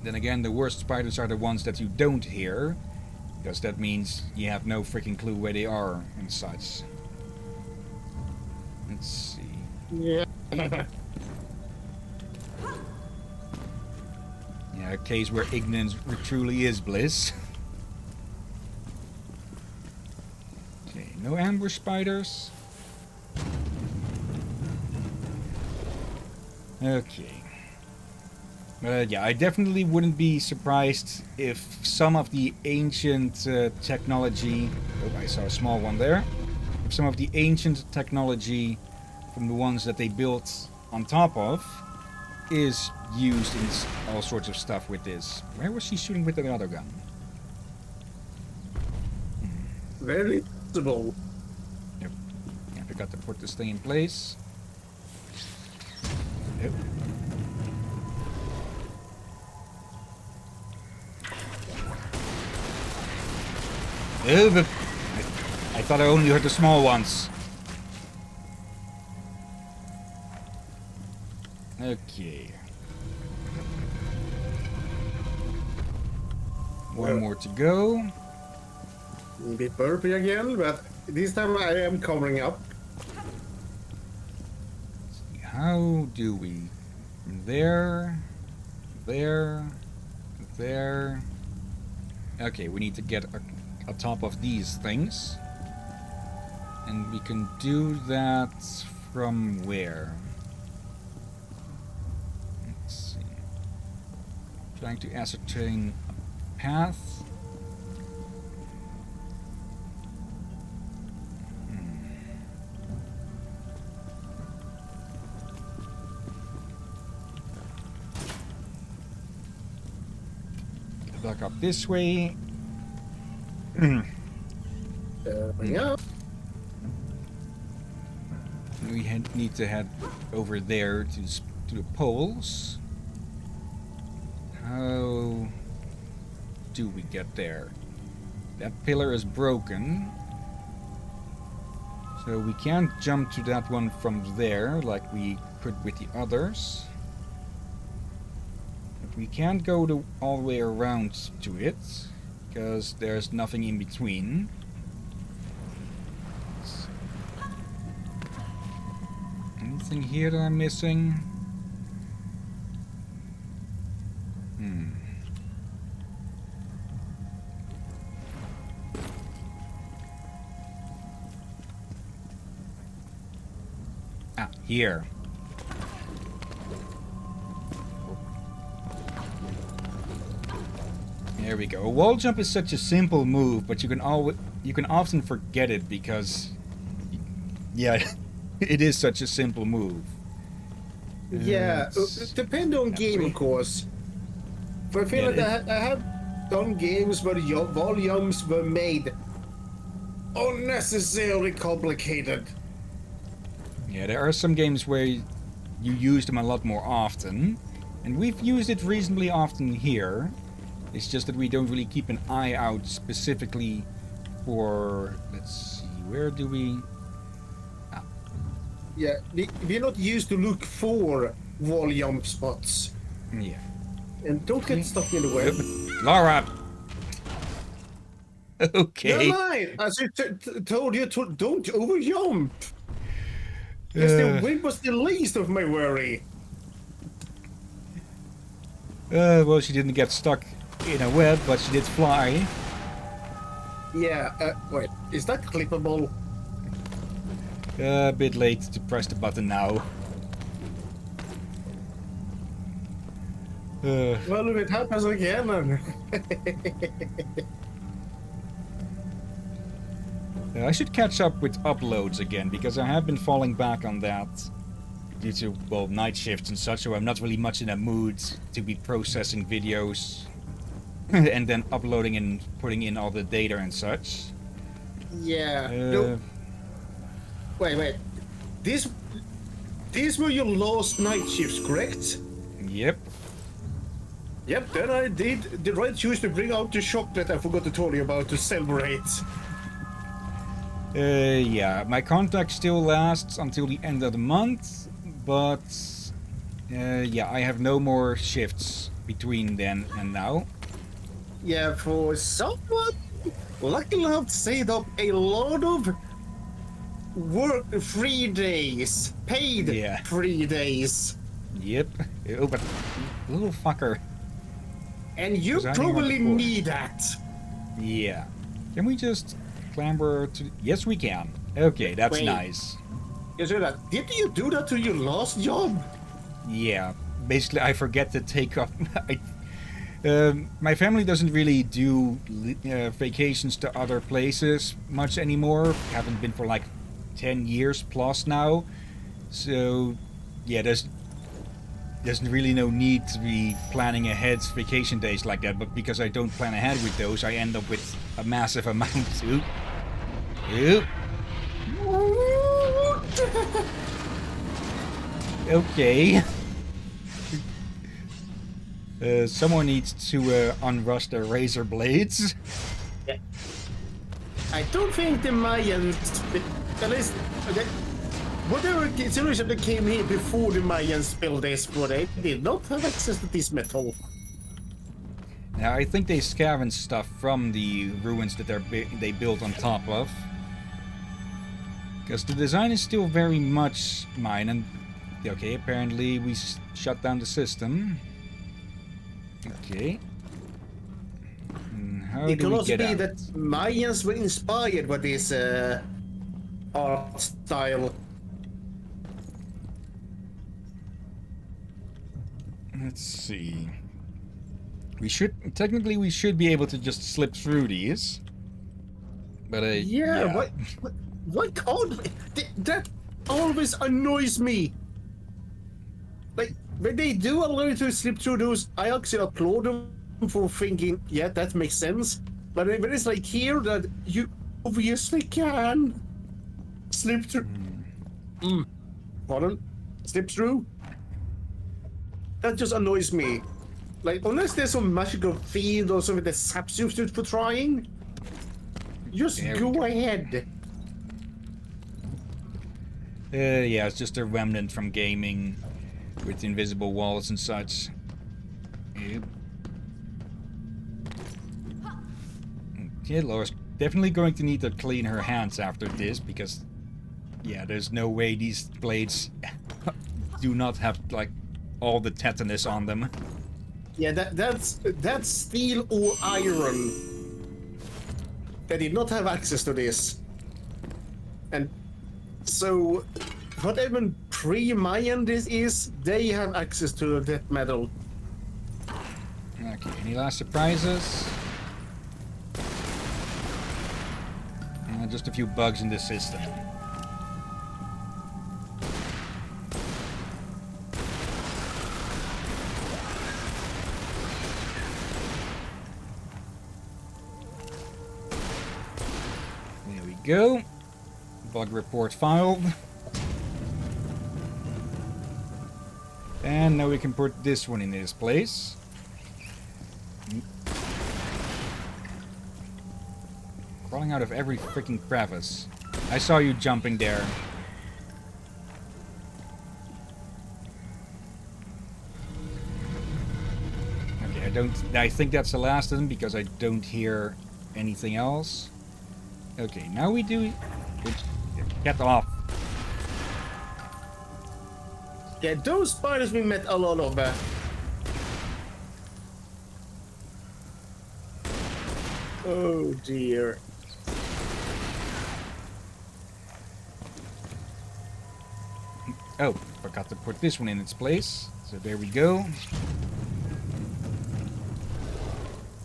Then again, the worst spiders are the ones that you don't hear, because that means you have no freaking clue where they are and such. Let's see. Yeah. Yeah, a case where ignorance truly is bliss. Okay, no ambush spiders. Okay. Yeah, I definitely wouldn't be surprised if some of the ancient technology... Oh, I saw a small one there. If some of the ancient technology from the ones that they built on top of is used in all sorts of stuff with this. Where was she shooting with another gun? Very possible. Yep. I forgot to put this thing in place. Yep. Oh, but I thought I only heard the small ones. Okay. One more to go. A bit burpy again, but this time I am covering up. How do we? There, there, there. Okay, we need to get on top of these things. And we can do that from where? Let's see. Trying to ascertain a path. Back up this way. Yeah. We need to head over there to the poles. How do we get there? That pillar is broken. So we can't jump to that one from there like we could with the others. But we can't go all the way around to it because there's nothing in between. Anything here that I'm missing? Ah, here. There we go. A wall jump is such a simple move, but you can often forget it because, yeah, it is such a simple move. Yeah, depend on game, of course. But I feel like I have done games where the volumes were made unnecessarily complicated. Yeah, there are some games where you use them a lot more often, and we've used it reasonably often here. It's just that we don't really keep an eye out specifically for, let's see, where do we... Ah. Yeah, we're not used to look for volume spots. Yeah. And don't get stuck in the web. Laura! Okay. Never mind! As I told you, don't overjump! Yes, the wind was the least of my worry. Well, she didn't get stuck in a web, but she did fly. Yeah, wait, is that clippable? A bit late to press the button now. Well, if it happens again, then... I should catch up with uploads again, because I have been falling back on that due to, well, night shifts and such, so I'm not really much in a mood to be processing videos and then uploading and putting in all the data and such. Yeah. No. Wait. These were your last night shifts, correct? Yep. Yep, then I did the right choice to bring out the chocolate I forgot to tell you about to celebrate. Yeah, my contract still lasts until the end of the month, but yeah, I have no more shifts between then and now. Yeah, for someone lucky enough to save up a lot of work 3 days, paid 3 days. Yep. Oh, but little fucker. And you probably need that. Yeah. Can we just clamber to... Yes, we can. Okay, that's Wait. nice. Did you do that to your last job? Yeah. Basically, I forget to take off... my family doesn't really do vacations to other places much anymore. Haven't been for like 10 years plus now. So, yeah, there's really no need to be planning ahead vacation days like that, but because I don't plan ahead with those, I end up with a massive amount too. Oop. Okay. Someone needs to unrust their razor blades. Yeah. I don't think the Mayans, at least, whatever civilization that came here before the Mayans built this, but they did not have access to this metal. Now, I think they scavenge stuff from the ruins that they built on top of. Because the design is still very much mine. And, okay, apparently we shut down the system. Okay. How It do could we also get be out? that Mayans were inspired by this art style. Let's see. We should be able to just slip through these. But Yeah, yeah. why can't we? That always annoys me. Like, when they do allow you to slip through those, I actually applaud them for thinking, yeah, that makes sense. But when it's like here, that you obviously can slip through. Pardon? Slip through? That just annoys me. Like, unless there's some magical field or something that saps you for trying, just There we go go. ahead. Yeah, it's just a remnant from gaming with invisible walls and such. Yep. Okay, Laura's definitely going to need to clean her hands after this because, yeah, there's no way these blades do not have, like, all the tetanus on them. Yeah, that's steel or iron. They did not have access to this. And so, whatever pre-Mayan this is, they have access to that metal. Okay, any last surprises? Just a few bugs in the system. There we go. Bug report filed. And now we can put this one in its place. Crawling out of every freaking crevice. I saw you jumping there. Okay, I think that's the last of them because I don't hear anything else. Okay, now we do... Get off. Yeah, those spiders we met a lot of. Oh dear. Oh, forgot to put this one in its place. So there we go.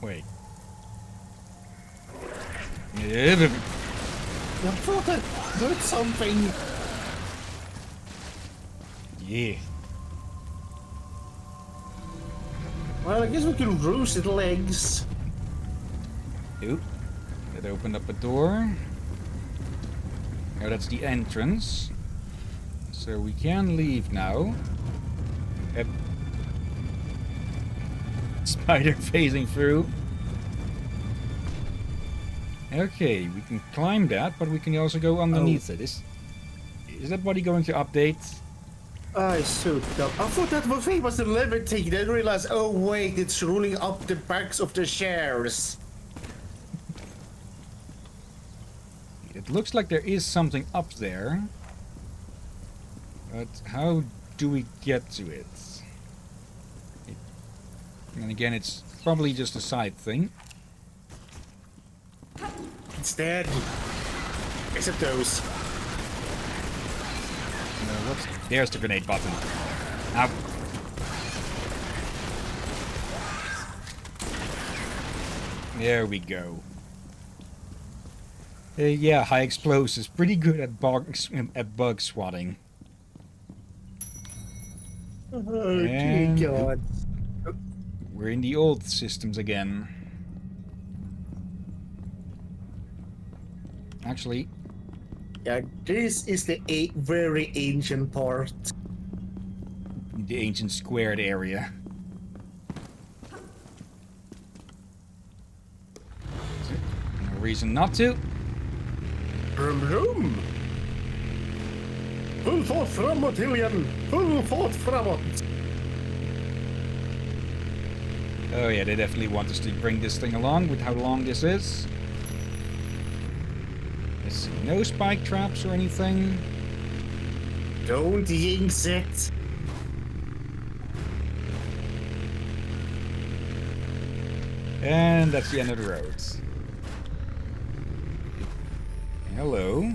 Wait. I thought I heard something. Yeah. Well, I guess we can roost its legs. Oop. That opened up a door. Oh, that's the entrance. So we can leave now. Yep. Spider phasing through. Okay, we can climb that, but we can also go underneath it. Is that body going to update? I so dumb. I thought that thing was the levitating. Then realized, oh wait, it's rolling up the backs of the chairs. It looks like there is something up there. But how do we get to it? And again, it's probably just a side thing. It's dead. Except those. There's the grenade button. Now. There we go. Yeah, high explosives. Pretty good at bug swatting. Oh dear And God. we're in the old systems again. Actually, Yeah, this is the very ancient part. the ancient squared area. No reason not to. Vroom vroom. Full fart framåt, Hillyan. Full fart framåt. Oh yeah, they definitely want us to bring this thing along with how long this is. Let's see, no spike traps or anything. Don't jinx it. And that's the end of the road. Hello.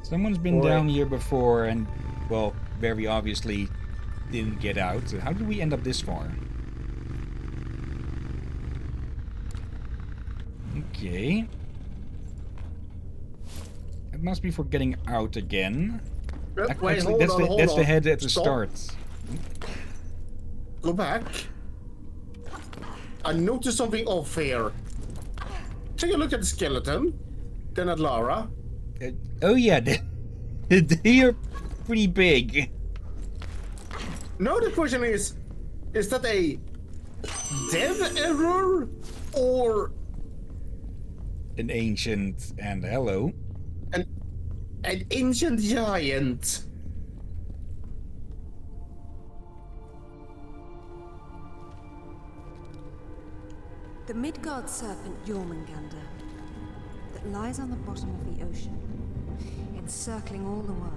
Someone's been down here before and, well, very obviously didn't get out. So how did we end up this far? Okay. It must be for getting out again. Wait, Actually, hold on, that's the on. head at the Stop. start. Go back. I noticed something off here. Take a look at the skeleton. Then at Lara. Oh yeah, they are pretty big. Now the question is that a dev error or An ancient and hello. an ancient giant? The Midgard serpent Jormungandr that lies on the bottom of the ocean, encircling all the world.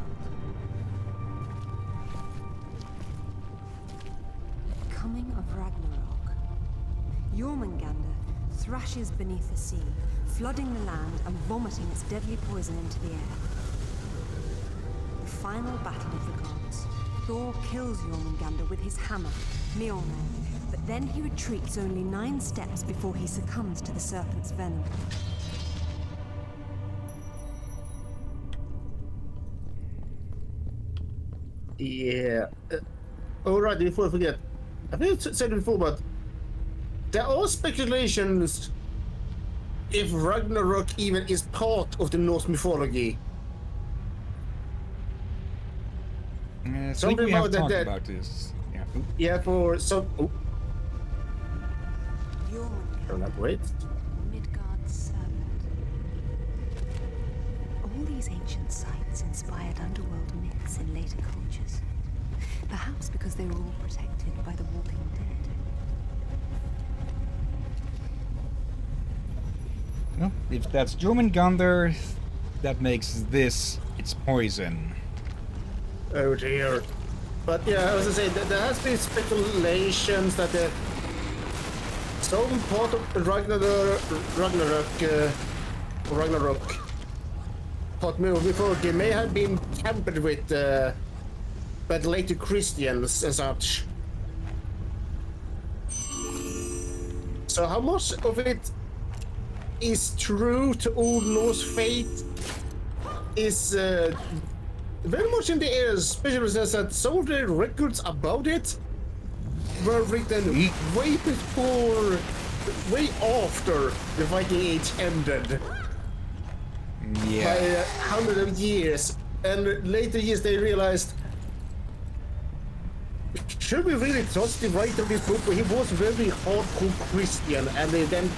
Coming of Ragnarok. Jormungandr thrashes beneath the sea, flooding the land and vomiting its deadly poison into the air. The final battle of the gods. Thor kills Jormungandr with his hammer, Mjolnir, but then he retreats only 9 steps before he succumbs to the serpent's venom. Yeah. Alright, before I forget. I think I said it before, but there are speculations if Ragnarok even is part of the Norse mythology. I think Something we have about talked that- about this. Yeah. Oop. Yeah, for some. Oh, Jormungandr, elaborate. Midgard's serpent. All these ancient sites inspired underworld myths in later cultures. Perhaps because they were all protected by the Walking Dead. Well, if that's Jormungandr, that makes this its poison. Oh dear. But yeah, as I say, there has been speculations that some part of Ragnarok part mythology may have been tampered with by the later Christians and such. So how much of it is true to Old Norse faith is very much in the air, especially since that some of the records about it were written way before, way after the Viking Age ended. Yeah. By hundreds of years. And later years they realized, should we really trust the writer of this book? He was very hardcore Christian, and they then,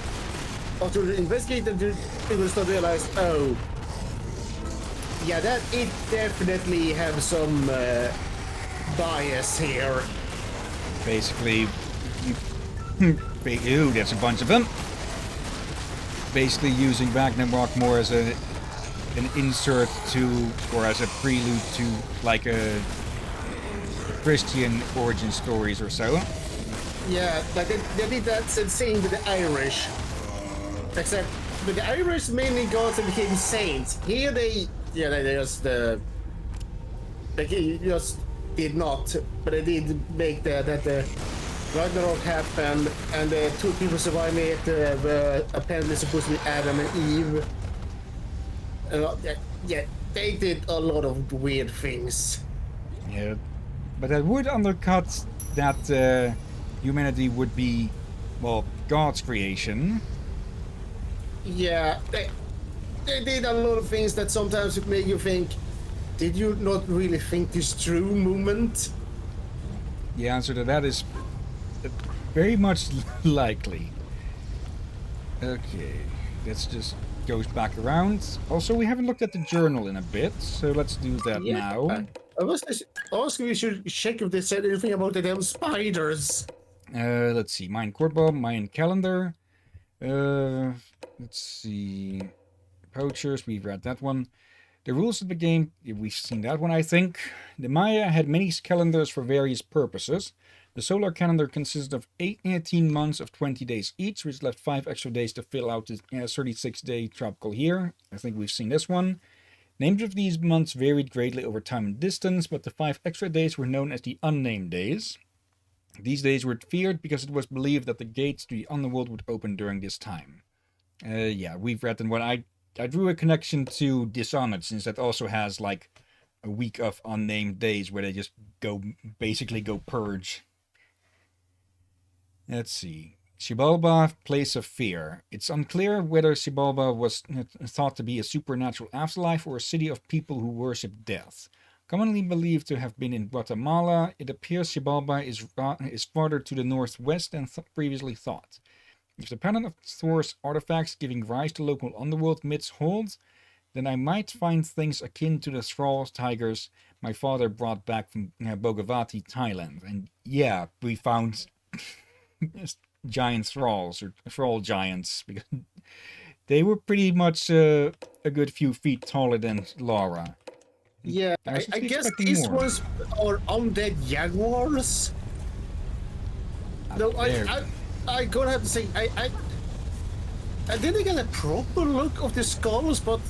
after investigating the figures, they realized, oh, yeah, that it definitely have some bias here. Basically, ooh, there's a bunch of them. Basically using Ragnarok more as an insert to, or as a prelude to, like a Christian origin stories or so. Yeah, like they did that same with the Irish. Except with the Irish mainly gods and became saints. Here they just they just did not, but they did make that the Ragnarok happened and the 2 people surviving it were apparently supposed to be Adam and Eve. Yeah, they did a lot of weird things. Yeah, but that would undercut that humanity would be, well, God's creation. Yeah, they did a lot of things that sometimes would make you think, did you not really think this through moment? The answer to that is very much likely. Okay, let's just goes back around. Also, we haven't looked at the journal in a bit, so let's do that now. I was asking, we should check if they said anything about the damn spiders. Let's see. Mayan court bomb, Mayan calendar. Let's see. Poachers, we've read that one. The rules of the game, we've seen that one, I think. The Maya had many calendars for various purposes. The solar calendar consisted of 18 months of 20 days each, which left 5 extra days to fill out the 36-day tropical year. I think we've seen this one. Names of these months varied greatly over time and distance, but the 5 extra days were known as the unnamed days. These days were feared because it was believed that the gates to the Underworld would open during this time. Yeah, we've read in what I drew a connection to Dishonored, since that also has like a week of unnamed days where they just basically go purge. Let's see. Xibalba, Place of Fear. It's unclear whether Xibalba was thought to be a supernatural afterlife or a city of people who worship death. Commonly believed to have been in Guatemala, it appears Xibalba is farther to the northwest than previously thought. If the pattern of Thor's artifacts giving rise to local underworld myths holds, then I might find things akin to the thrall tigers my father brought back from Bogavati, Thailand. And yeah, we found giant thralls, or thrall giants, because they were pretty much a good few feet taller than Laura. Yeah, I guess these ones are undead jaguars. No, I gonna have to say, I didn't get a proper look of the skulls, but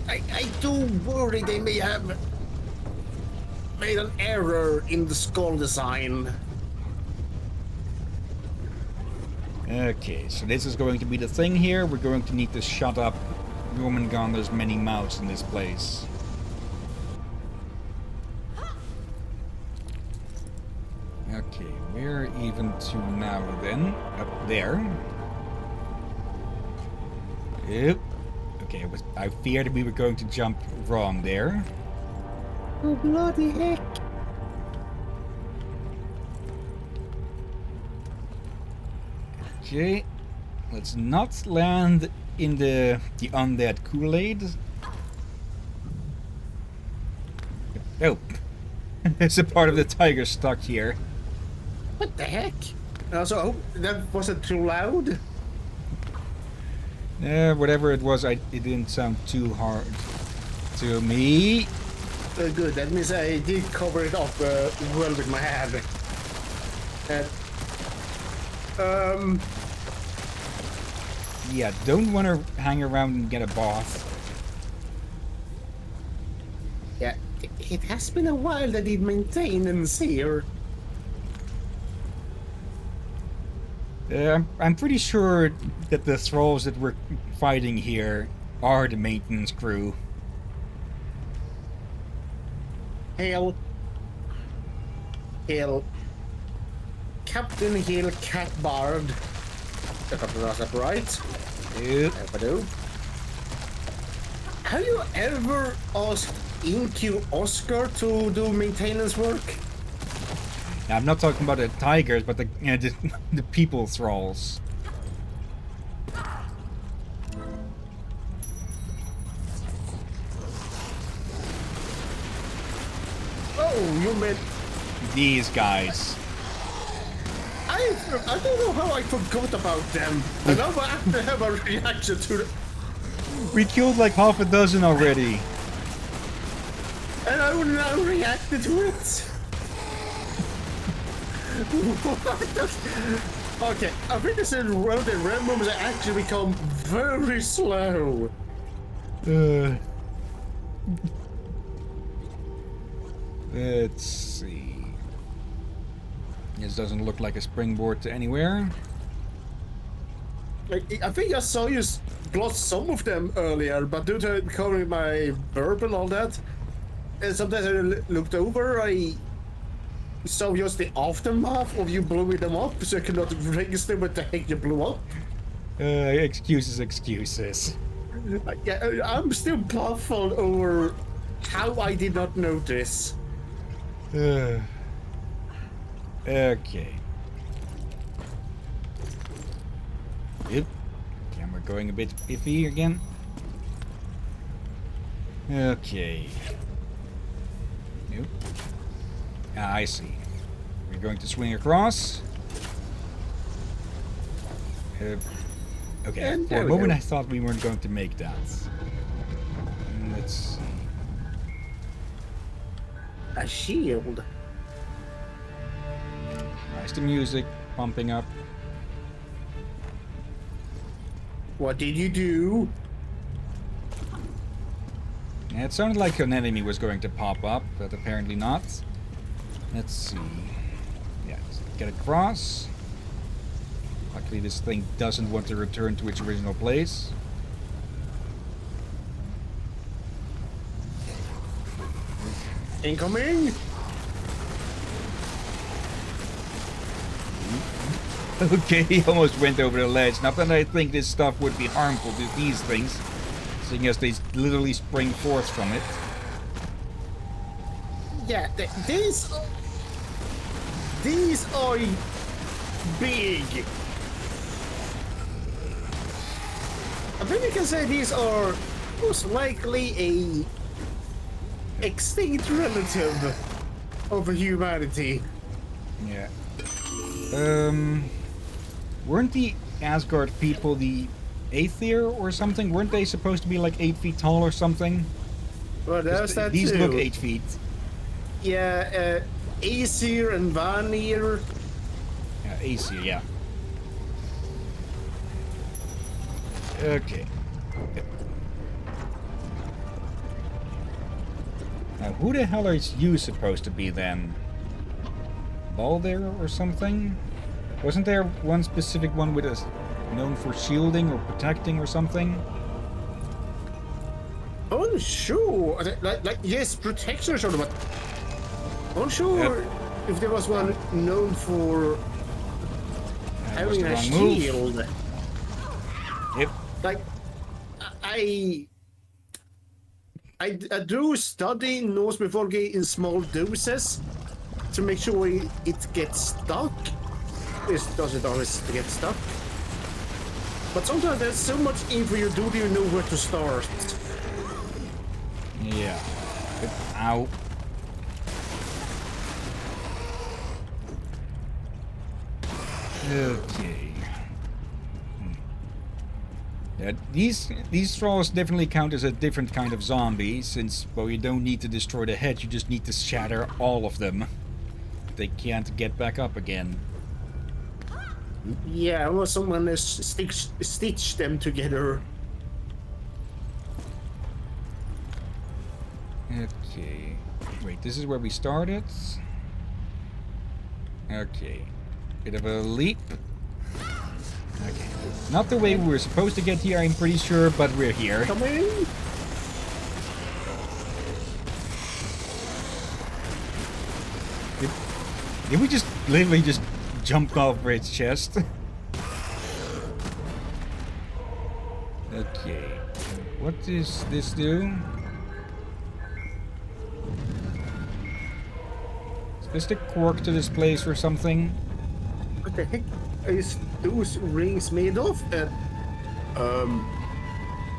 I do worry they may have made an error in the skull design. Okay, so this is going to be the thing here. We're going to need to shut up Jormungandr's many mouths in this place. Okay, where even to now then? Up there. Yep. Okay, I feared we were going to jump wrong there. Oh, bloody heck. Okay, let's not land in the undead Kool-Aid. Oh, there's a part of the tiger stuck here. What the heck? Also, that wasn't too loud. Whatever it was, it didn't sound too hard to me. Good, that means I did cover it up well with my hand. Yeah, don't want to hang around and get a bath. Yeah, it has been a while that I did maintenance here. I'm pretty sure that the thralls that we're fighting here are the maintenance crew. Hail. Captain Hill Catbard. If I pronounce that right. Yep. If I do. Have you ever asked InQ Oscar to do maintenance work? Now, I'm not talking about the tigers, but the people thralls. Oh, you meant These guys. I don't know how I forgot about them. And now I have to have a reaction to them. We killed like half a dozen already. And I will now react to it. Okay, I think this is one of the rare moments that actually become very slow. Let's see. This doesn't look like a springboard to anywhere. I think I saw you gloss some of them earlier, but due to covering my burp and all that, and sometimes I looked over, I saw just the aftermath of you blowing them up, so I could not register what the heck you blew up. Excuses. Yeah, I'm still baffled over how I did not notice. Okay. Yep. Camera going a bit iffy again. Okay. Nope. Ah, I see. We're going to swing across. Okay, And for there a we moment go. I thought we weren't going to make that. Let's see. A shield. Nice, the music pumping up. What did you do? Yeah, it sounded like an enemy was going to pop up, but apparently not. Let's see. Yeah, let's get across. Luckily this thing doesn't want to return to its original place. Incoming. Okay, he almost went over the ledge. Not that I think this stuff would be harmful to these things, seeing as they literally spring forth from it. Yeah, these are big. I think we can say these are most likely a extinct relative of humanity. Yeah. Weren't the Asgard people the Aether or something? Weren't they supposed to be like 8 feet tall or something? Well, there's that These too. look 8 feet. Yeah, Aesir and Vanir. Yeah, Aether, yeah. Okay. Now, who the hell are you supposed to be then? Balder or something? Wasn't there one specific one with a known for shielding or protecting or something? Unsure. Like yes, protection sort of, but unsure if there was one known for That was having the a wrong move. shield. Yep. Like I do study Norse mythology in small doses to make sure it gets stuck. It doesn't always get stuck. But sometimes there's so much info you don't even know where to start. Yeah. Ow. Okay. Yeah, these trolls definitely count as a different kind of zombie, since, well, you don't need to destroy the head, you just need to shatter all of them. They can't get back up again. Yeah, or someone has stitched them together. Okay. Wait, this is where we started? Okay. Bit of a leap. Okay. Not the way we were supposed to get here, I'm pretty sure, but we're here. Come in. Did we just literally just jump over its chest? Okay. What does this do? Is this the quirk to this place or something? What the heck is those rings made of?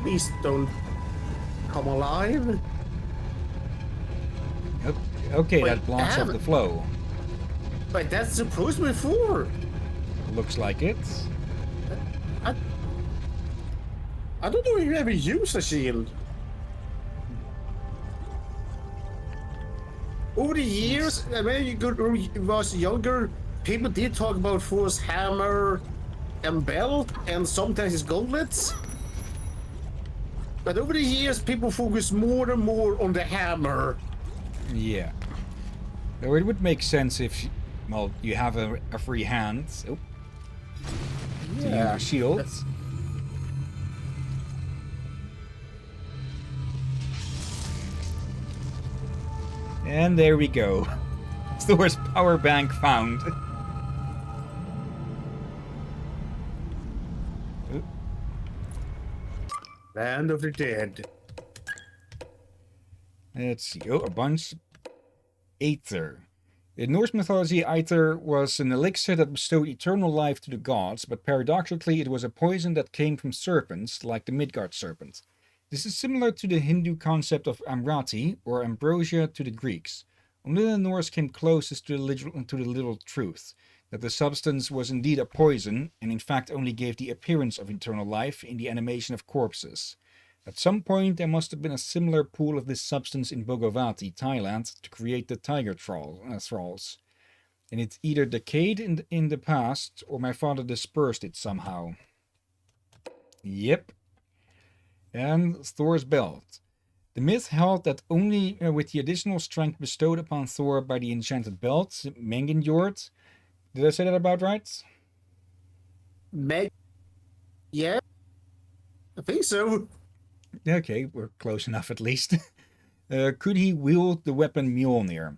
Please don't come alive. Okay, Wait, that blocks off the flow. But that's supposed to be for. Looks like it. I don't know if you ever use a shield. Over the years, when you was younger, people did talk about Thor's hammer and belt, and sometimes his gauntlets. But over the years, people focus more and more on the hammer. Yeah. Though it would make sense if, well, you have a free hand. Oh. To use your shields. And there we go. Thor's power bank found. Land of the dead. Let's see. Oh, a bunch. Aether. In Norse mythology, Aether was an elixir that bestowed eternal life to the gods, but paradoxically it was a poison that came from serpents, like the Midgard serpent. This is similar to the Hindu concept of Amrati, or ambrosia to the Greeks. Only the Norse came closest to the literal truth, that the substance was indeed a poison, and in fact only gave the appearance of eternal life in the animation of corpses. At some point there must have been a similar pool of this substance in Bogavati, Thailand, to create the tiger thralls. And it either decayed in the past, or my father dispersed it somehow. Yep. And Thor's belt. The myth held that only with the additional strength bestowed upon Thor by the enchanted belt, Mengenjord. Did I say that about right? Yeah, I think so. Okay, we're close enough at least. Could he wield the weapon Mjolnir?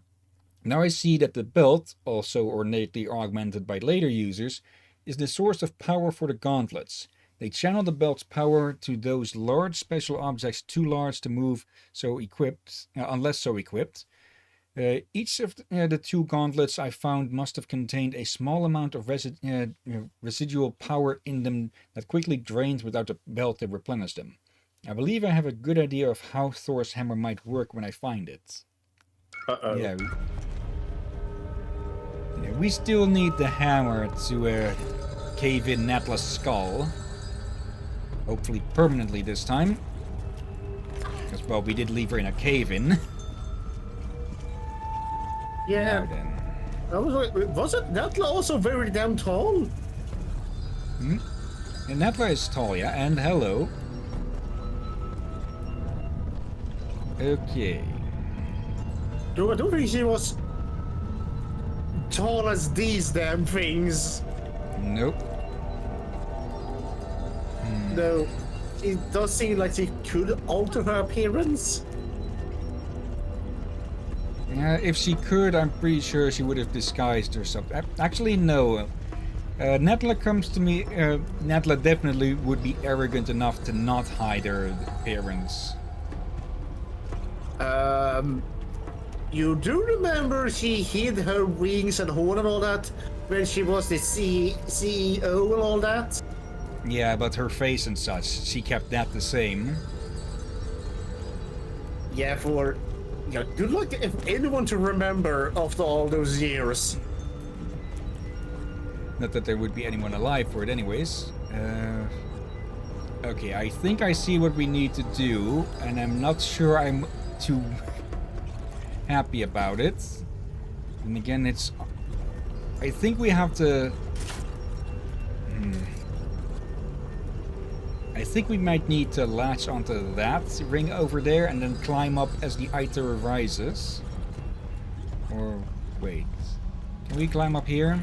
Now I see that the belt, also ornately augmented by later users, is the source of power for the gauntlets. They channel the belt's power to those large special objects too large to move unless so equipped. Each of the two gauntlets I found must have contained a small amount of residual power in them that quickly drained without the belt to replenish them. I believe I have a good idea of how Thor's hammer might work when I find it. Uh-oh. Yeah, we still need the hammer to cave in Natla's skull. Hopefully permanently this time. Because, well, we did leave her in a cave-in. Yeah. Now then. Was it Natla also very damn tall? And Natla is tall, yeah, and hello. Okay. I don't think she was tall as these damn things. Nope. Though it does seem like she could alter her appearance. If she could, I'm pretty sure she would have disguised herself. Actually, no. Natla comes to me. Natla definitely would be arrogant enough to not hide her appearance. You do remember she hid her wings and horn and all that when she was the CEO and all that? Yeah, but her face and such, she kept that the same. Yeah, good luck if anyone to remember after all those years. Not that there would be anyone alive for it anyways. Okay, I think I see what we need to do, and I'm not sure I'm too happy about it. And again, I think we have to... I think we might need to latch onto that ring over there and then climb up as the Aether rises. Or, wait. Can we climb up here?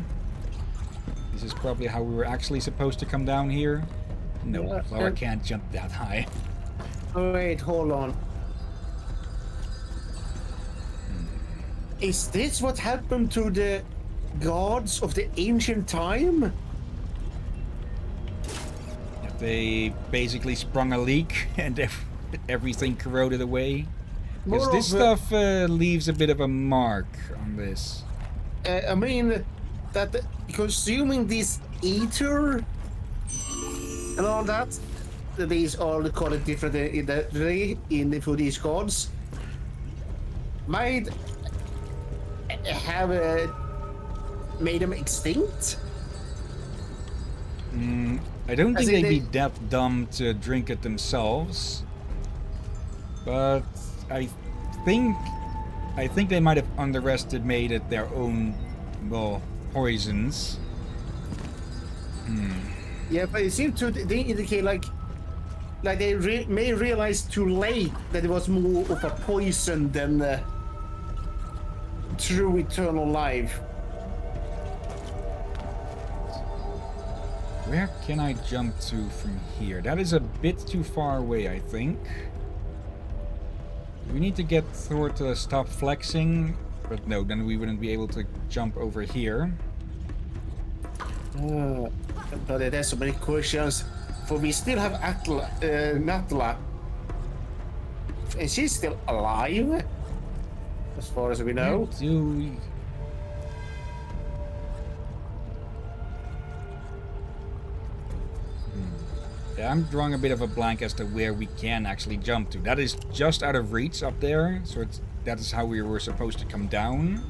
This is probably how we were actually supposed to come down here. No, Yeah, Laura can't jump that high. Wait, hold on. Is this what happened to the gods of the ancient time? They basically sprung a leak and everything corroded away. Because this stuff leaves a bit of a mark on this. I mean, that consuming this ether and all that, these all call it different for these gods, might have made them extinct. I don't think they'd be that dumb to drink it themselves, but I think they might have underestimated their own, well, poisons. Yeah, but it seems to they indicate like they may realize too late that it was more of a poison than true eternal life. Where can I jump to from here? That is a bit too far away, I think. We need to get Thor to stop flexing, but no, then we wouldn't be able to jump over here. But there's so many questions. For we still have Natla. And she's still alive, as far as we know. Yeah, I'm drawing a bit of a blank as to where we can actually jump to. That is just out of reach up there, so that is how we were supposed to come down.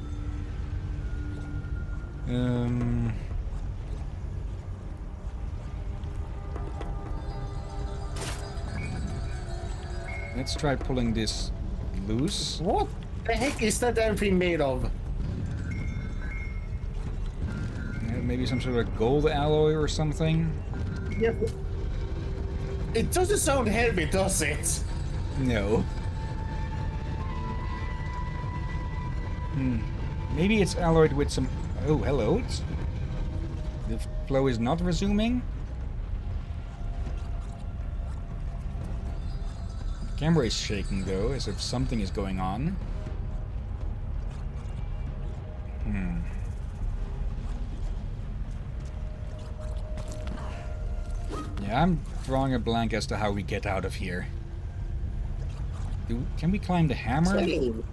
Let's try pulling this loose. What the heck is that everything made of? Maybe some sort of gold alloy or something? Yeah. It doesn't sound heavy, does it? No. Maybe it's alloyed with some... Oh, hello. The flow is not resuming. The camera is shaking, though, as if something is going on. Yeah, I'm drawing a blank as to how we get out of here. Can we climb the hammer? You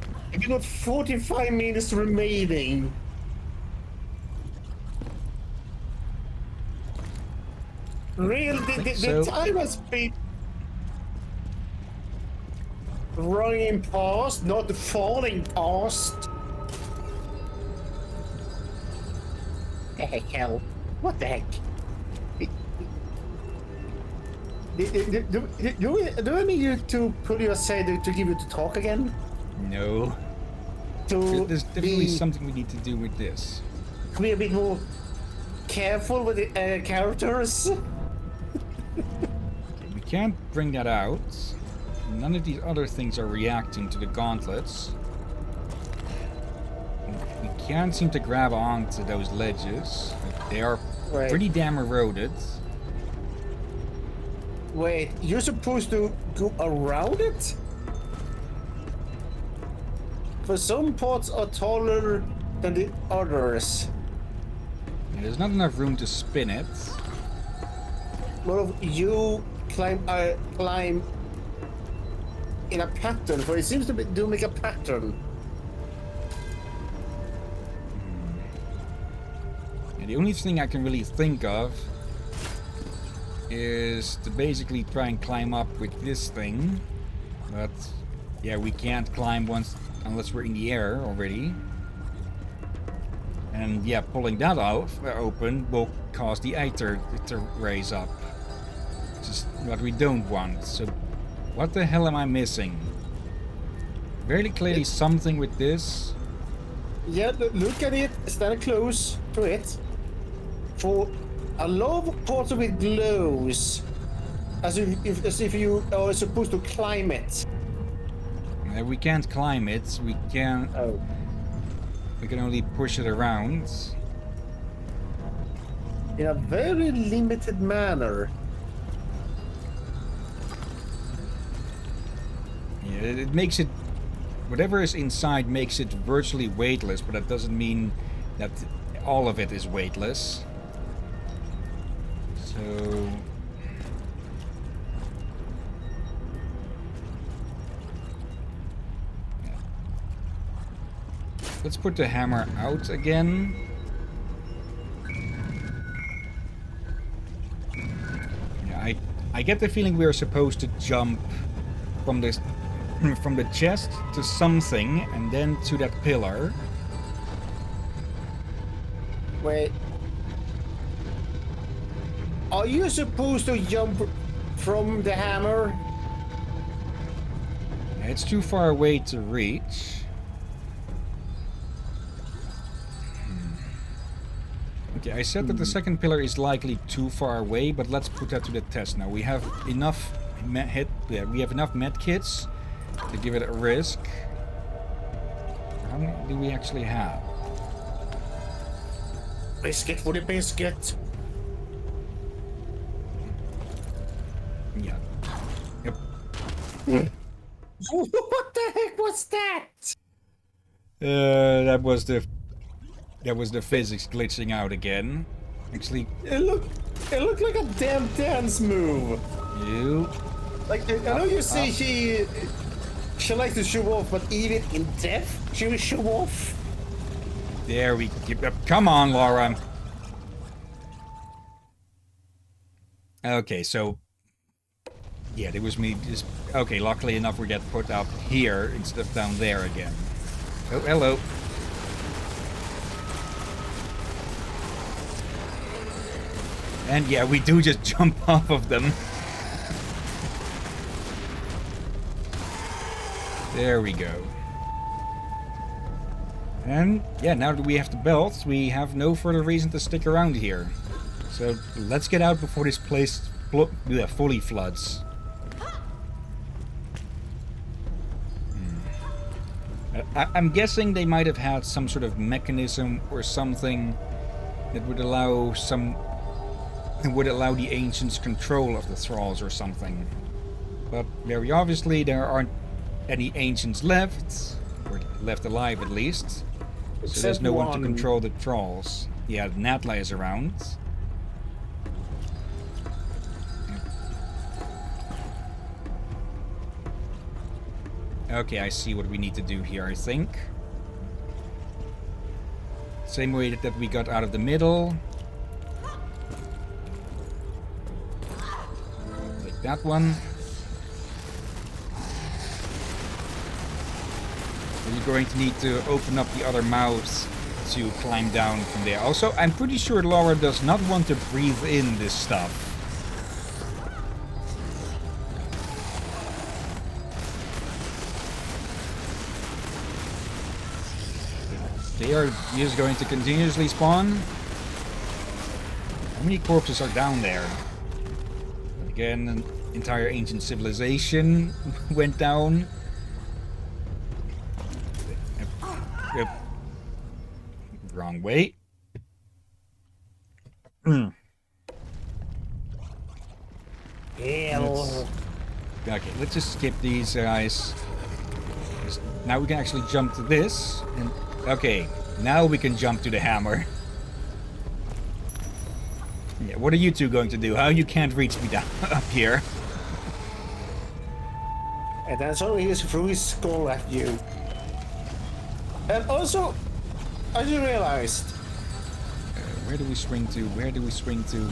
got 45 minutes remaining. Real, the time has been running past, not falling past. The heck, hell? What the heck? Do I need you to pull your aside to give you to talk again? No. There's definitely something we need to do with this. Be a bit more careful with the characters. We can't bring that out. None of these other things are reacting to the gauntlets. We can't seem to grab onto those ledges. They are pretty damn eroded. Wait, you're supposed to go around it? For some parts are taller than the others. Yeah, there's not enough room to spin it. Well, you climb in a pattern, for it seems to do make a pattern. And the only thing I can really think of is to basically try and climb up with this thing. But yeah, we can't climb unless we're in the air already. And yeah, pulling that out open will cause the Aether to raise up. Which is what we don't want. So what the hell am I missing? Very clearly something with this. Yeah, look at it, stand close to it. For a lot of parts of it glows as if you are supposed to climb it. We can't climb it. We can. Oh. We can only push it around. In a very limited manner. Yeah, it makes it. Whatever is inside makes it virtually weightless, but that doesn't mean that all of it is weightless. So. Let's put the hammer out again. Yeah, I get the feeling we are supposed to jump from this from the chest to something and then to that pillar. Wait. Are you supposed to jump from the hammer? Yeah, it's too far away to reach. Okay, I said that the second pillar is likely too far away, but let's put that to the test now. We have enough we have enough med kits to give it a risk. How many do we actually have? Biscuit for the biscuit. Yeah. Yep. What the heck was that? That was the physics glitching out again. Actually, It looked like a damn dance move. you. Like I know you say she likes to show off, but even in death, she will show off. There we go. Come on, Laura. Okay, so Yeah, it was me just... Okay, luckily enough we get put up here instead of down there again. Oh, hello. And yeah, we do just jump off of them. There we go. And yeah, now that we have the belt, we have no further reason to stick around here. So let's get out before this place fully floods. I'm guessing they might have had some sort of mechanism or something that would allow the ancients control of the thralls or something. But very obviously there aren't any ancients left, or left alive at least. So there's no one to control the thralls. Yeah, Natla is around. Okay, I see what we need to do here, I think. Same way that we got out of the middle. Like that one. You're going to need to open up the other mouths to climb down from there. Also, I'm pretty sure Laura does not want to breathe in this stuff. They are just going to continuously spawn. How many corpses are down there? Again, an entire ancient civilization went down. Yep. Wrong way. Hell. Okay, let's just skip these guys. Now we can actually jump to this. And okay, now we can jump to the hammer. Yeah, what are you two going to do? How you can't reach me down up here? And then suddenly he threw his skull at you. And also, I just realized... where do we swing to? Where do we swing to?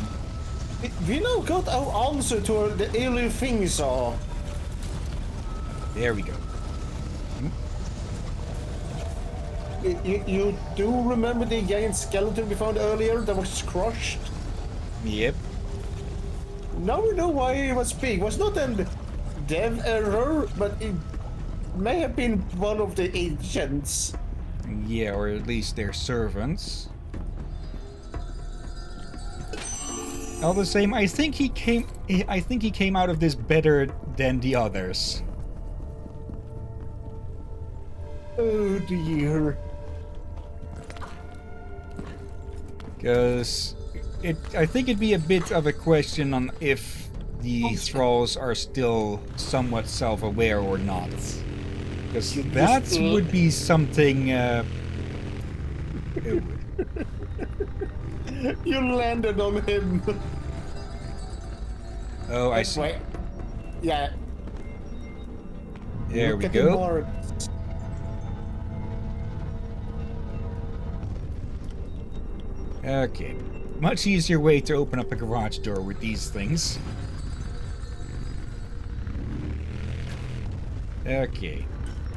We now got our answer to the alien thing saw. There we go. You do remember the giant skeleton we found earlier that was crushed? Yep. Now we know why it was big. It was not a dev error, but it may have been one of the ancients. Yeah, or at least their servants. All the same, I think he came out of this better than the others. Oh dear. Because I think it'd be a bit of a question on if the thralls are still somewhat self-aware or not. Because that would be something... You landed on him. Oh, I see. Wait. Yeah. There we Look at the go. marks. Okay. Much easier way to open up a garage door with these things. Okay.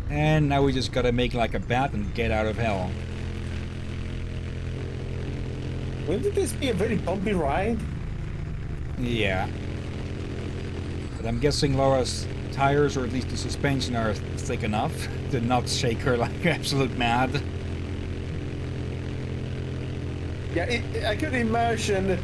And now we just gotta make like a bat and get out of hell. Wouldn't this be a very bumpy ride? Yeah. But I'm guessing Laura's tires, or at least the suspension, are thick enough to not shake her like absolute mad. Yeah, I could imagine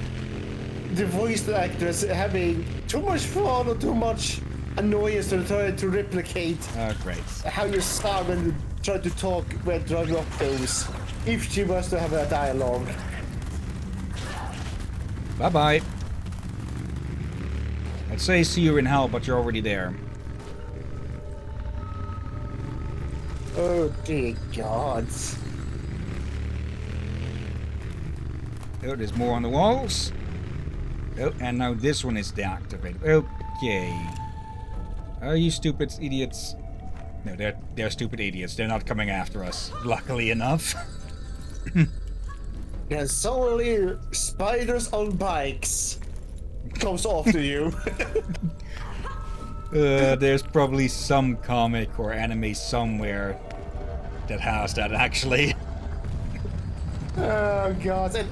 the voice actors having too much fun or too much annoyance to try to replicate Oh, great. how you sound when you try to talk when driving up those. If she was to have a dialogue. Bye-bye. I'd say see you in hell, but you're already there. Oh dear gods. Oh, there's more on the walls. Oh, and now this one is deactivated. Okay. Oh, you stupid idiots. No, they're stupid idiots. They're not coming after us, luckily enough. Yeah, suddenly spiders on bikes comes after you. There's probably some comic or anime somewhere that has that, actually. Oh god.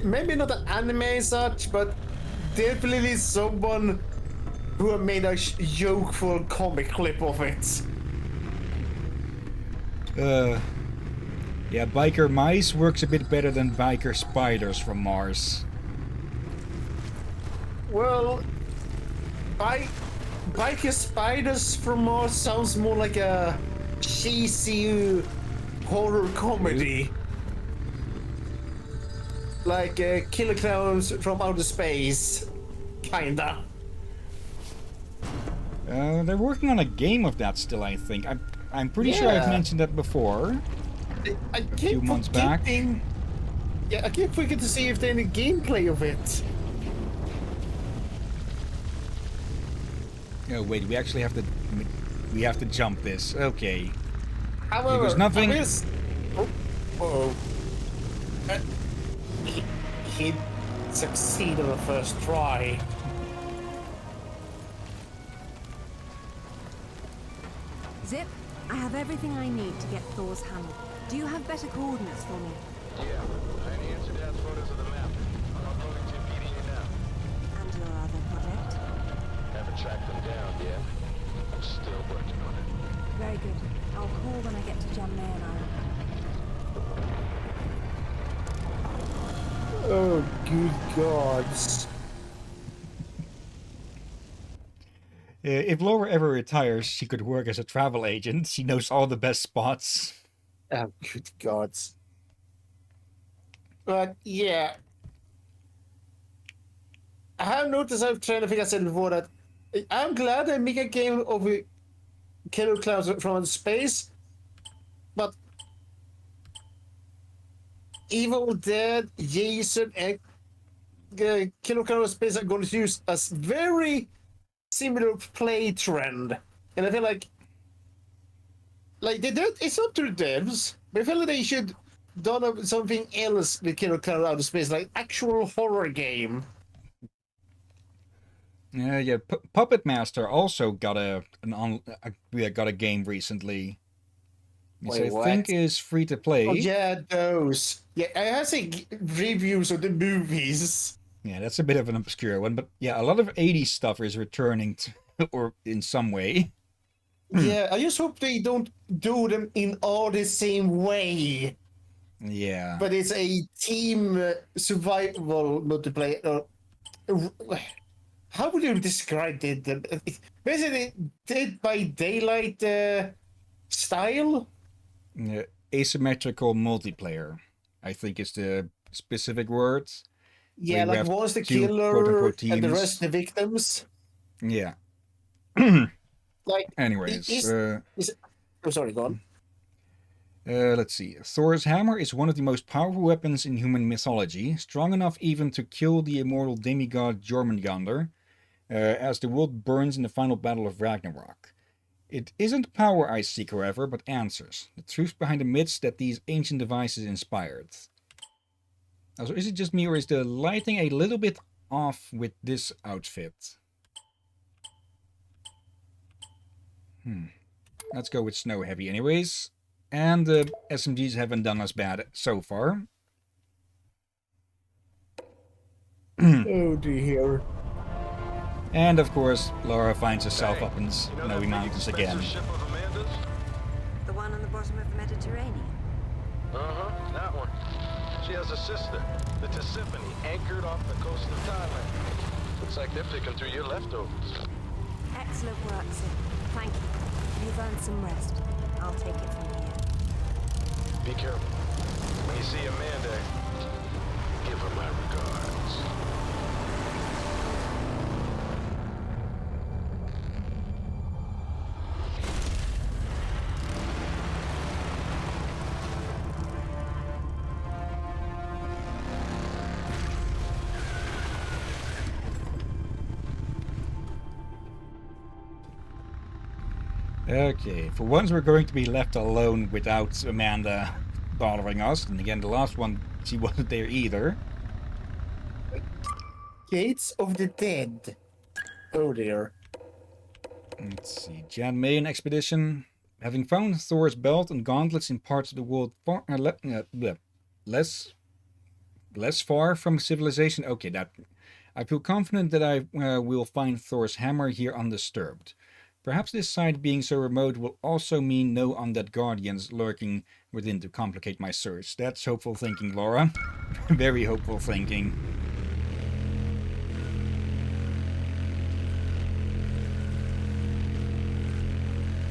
Maybe not an anime as such, but definitely someone who have made a jokeful comic clip of it. Yeah, biker mice works a bit better than biker spiders from Mars. Well, biker spiders from Mars sounds more like a cheesy horror comedy. Like Killer Clowns from Outer Space. Kinda. They're working on a game of that still, I think. I'm pretty sure I've Yeah. mentioned that before. I A keep few months back. forgetting. Yeah, I keep forgetting to see if there's any gameplay of it. Oh wait, we actually have to. We have to jump this. Okay. However, goes nothing. Oh. Uh, he succeeded on the first try. Zip, I have everything I need to get Thor's hammer. Do you have better coordinates for me? Yeah, I answered Dad's photos of the map. I'm uploading to PDA now. And your other project? Haven't tracked them down yet. I'm still working on it. Very good. I'll call when I get to Jamnayan Island. Oh, good gods. If Laura ever retires, she could work as a travel agent. She knows all the best spots. Oh, good gods. But yeah. I have noticed, I've tried to figure out before that I'm glad they make a game of Killer Clowns from space, but Evil Dead, Jason, and Killer Clowns from space are going to use a very similar play trend, and I feel like they did. It's up to the devs, but I feel like they should done something else with Killer Clowns out of space, like actual horror game. Yeah. Puppet Master also got got a game recently. Which Wait, I what? think is free to play. Oh yeah, those. Yeah, I have seen reviews of the movies. Yeah, that's a bit of an obscure one, but yeah, a lot of 80s stuff is returning to, or in some way. Yeah, I just hope they don't do them in all the same way. Yeah. But it's a team survival multiplayer. How would you describe it? Basically, Dead by Daylight style. Asymmetrical multiplayer, I think is the specific word. Yeah, you like have one's the two killer quote-unquote and the teams. rest the victims. Yeah. Like, Anyways, oh, sorry, go on. let's see. Thor's hammer is one of the most powerful weapons in human mythology, strong enough even to kill the immortal demigod Jormungandr, as the world burns in the final battle of Ragnarok. It isn't power I seek, however, but answers. The truth behind the myths that these ancient devices inspired. Also, is it just me, or is the lighting a little bit off with this outfit? Let's go with Snow Heavy anyways. And the SMGs haven't done us bad so far. Oh dear. And of course, Laura finds herself up in snowy mountains again. Ship of Amanda's? The one on the bottom of the Mediterranean? Uh-huh, that one. She has a sister, the Tisiphone, anchored off the coast of Thailand. Looks like they're picking through your leftovers. Excellent work, Sid. Thank you. You've earned some rest. I'll take it from here. Be careful. When you see Amanda, give her my regards. Okay, for once we're going to be left alone without Amanda bothering us. And again, the last one, she wasn't there either. Gates of the Dead. Oh dear. Let's see. Jan Mayen expedition. Having found Thor's belt and gauntlets in parts of the world less far from civilization. Okay, that I feel confident that I will find Thor's hammer here undisturbed. Perhaps this site being so remote will also mean no undead guardians lurking within to complicate my search. That's hopeful thinking, Laura. Very hopeful thinking.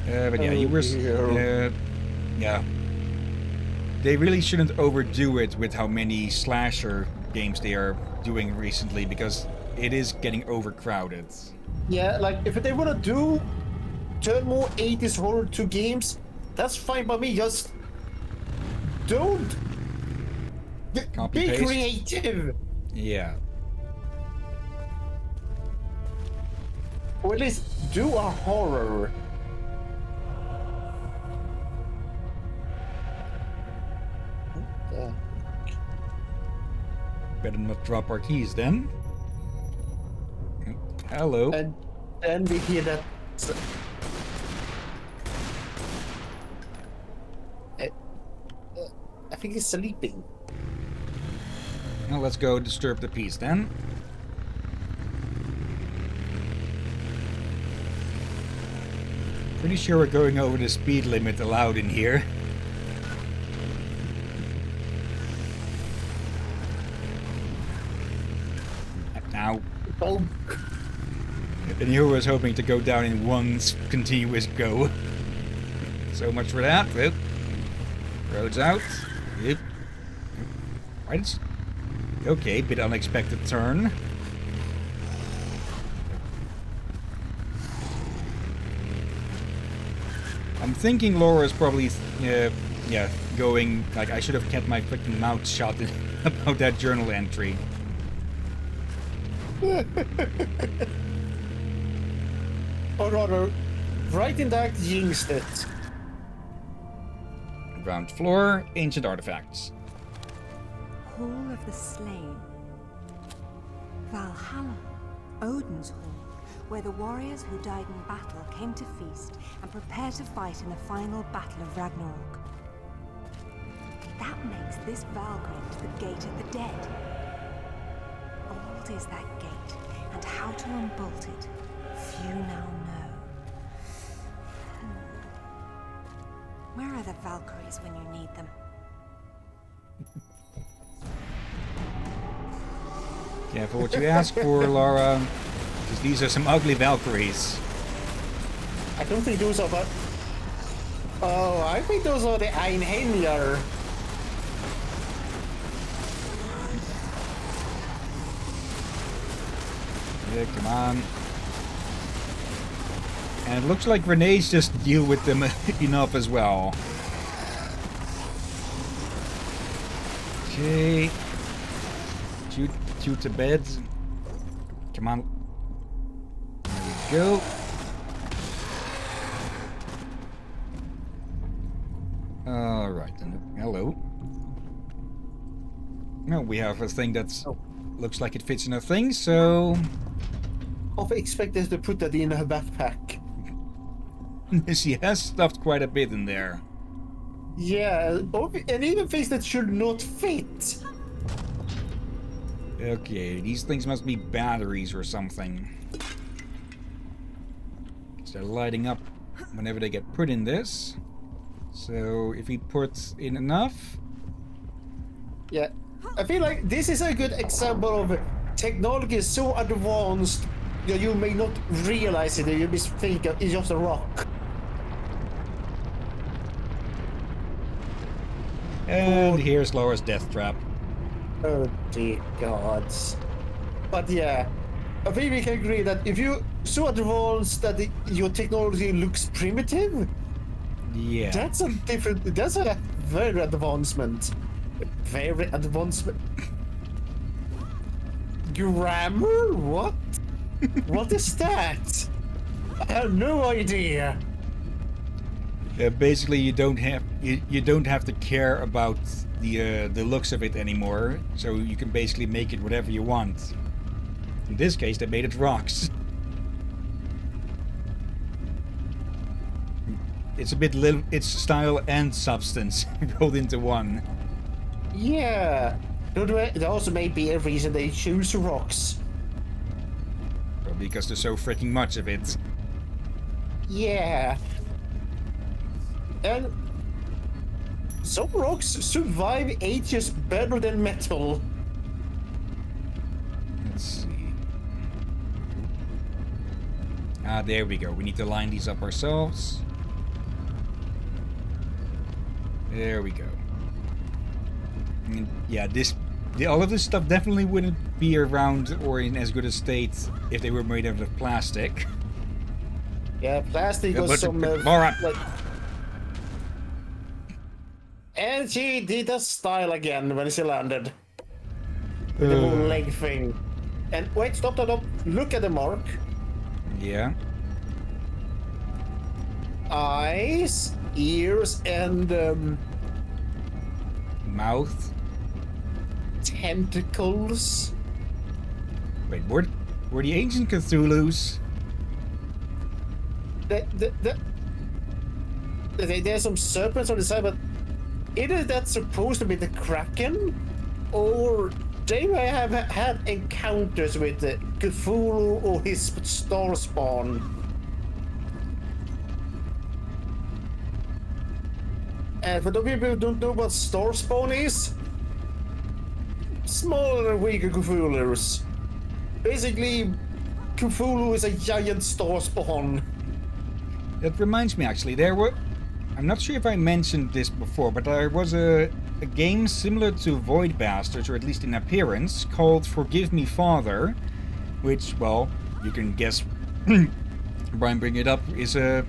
But yeah, you were... yeah. They really shouldn't overdo it with how many slasher games they are doing recently, because it is getting overcrowded. Yeah, like if they want to turn more 80s horror to games, that's fine by me. Just don't Copy be paste. creative. Yeah. Or at least do a horror. Yeah. Better not drop our keys then. Hello. And then we hear that. I think he's sleeping. Now let's go disturb the peace then. Pretty sure we're going over the speed limit allowed in here. Now. Oh. And here was hoping to go down in one continuous go. So much for that. Yep. Roads out. Yep. Right. Okay, bit unexpected turn. I'm thinking Laura's probably, yeah, going, like, I should have kept my freaking mouth shut about that journal entry. Or rather, right in that jinxed it. Ground floor, ancient artifacts. Hall of the Slain. Valhalla, Odin's Hall, where the warriors who died in battle came to feast and prepare to fight in the final battle of Ragnarok. That makes this Valgrave the gate of the dead. Old is that gate, and how to unbolt it, few now know. Where are the Valkyries when you need them? Careful what you ask for, Laura. Because these are some ugly Valkyries. I don't think those are but. Oh, I think those are the Einheimer. Yeah, come on. And it looks like grenades just deal with them enough as well. Okay. Shoot to beds. Come on. There we go. Alright, hello. Well, we have a thing that looks like it fits in a thing, so... I expect us to put that in her backpack. She has stuffed quite a bit in there. Yeah, and even things that should not fit. Okay, these things must be batteries or something. They're lighting up whenever they get put in this. So if we put in enough... Yeah, I feel like this is a good example of technology so advanced that you may not realize it. You just think it's just a rock. And here's Laura's death trap. Oh dear gods. But yeah, I think we can agree that if you so advanced that your technology looks primitive, Yeah. that's a very advancement. Very advancement. Grammar? What? What is that? I have no idea. Basically, you don't have to care about the looks of it anymore, so you can basically make it whatever you want. In this case, they made it rocks. it's a bit little. It's style and substance rolled into one. Yeah. There also may be a reason they choose rocks. Probably because there's so freaking much of it. Yeah. And some rocks survive ages better than metal. Let's see. Ah, there we go. We need to line these up ourselves. There we go. And yeah, all of this stuff definitely wouldn't be around or in as good a state if they were made out of plastic. Yeah, plastic was but some... Mara. like... And she did a style again when she landed. With the whole leg thing. And wait, stop. Look at the mark. Yeah. Eyes, ears, and Mouth. tentacles. Wait, were the ancient Cthulhu's? There's some serpents on the side, but either that's supposed to be the Kraken, or they may have had encounters with Cthulhu or his star spawn. And for those people who don't know what star spawn is, smaller and weaker Cthulhu's. Basically, Cthulhu is a giant star spawn. That reminds me, actually, I'm not sure if I mentioned this before, but there was a game similar to Void Bastards, or at least in appearance, called Forgive Me Father, which, well, you can guess, Brian bring it up, is a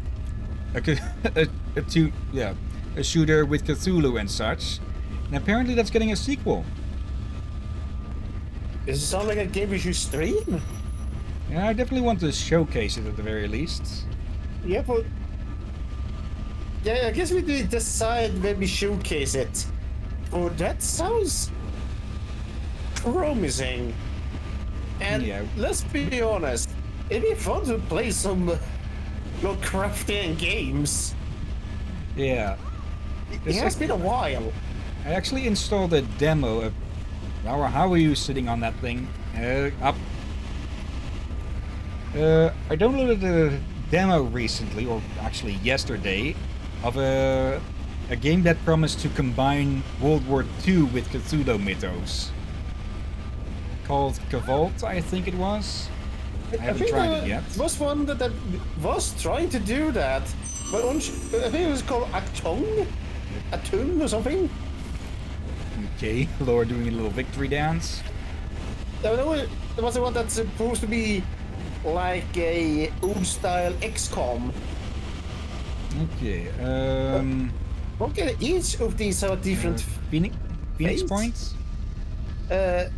shooter with Cthulhu and such. And apparently that's getting a sequel. Does it sound like a game we should stream? Yeah, I definitely want to showcase it at the very least. Yeah, but... yeah, I guess we did decide when we showcase it. Oh, that sounds... promising. And Yeah. let's be honest, it'd be fun to play some Lovecraftian games. Yeah. It has been a while. I actually installed a demo of... How are you sitting on that thing? Up. I downloaded a demo recently, or actually yesterday, of a game that promised to combine World War II with Cthulhu mythos. Called Cavalt, I think it was. I haven't tried it yet. Was one that was trying to do that, but I think it was called Atung or something. Okay, Laura doing a little victory dance. There was the one that's supposed to be like a old style XCOM. Okay, Okay, each of these have different. Phoenix Fates? points? I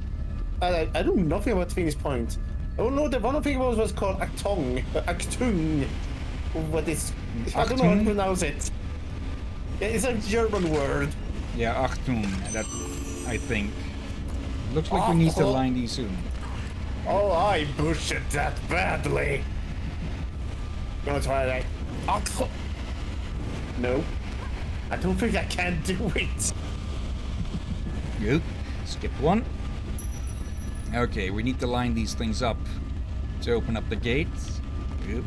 know nothing about Phoenix Point. Oh no, the one thing was called Actung. What is? I don't know how to Achtung? pronounce it. It's a German word. Yeah, Achtung, that I think. Looks like we need to line these soon. Oh, I butchered that badly. Gonna try that. No, I don't think I can do it. Good. Skip one. Okay, we need to line these things up to open up the gate. Good.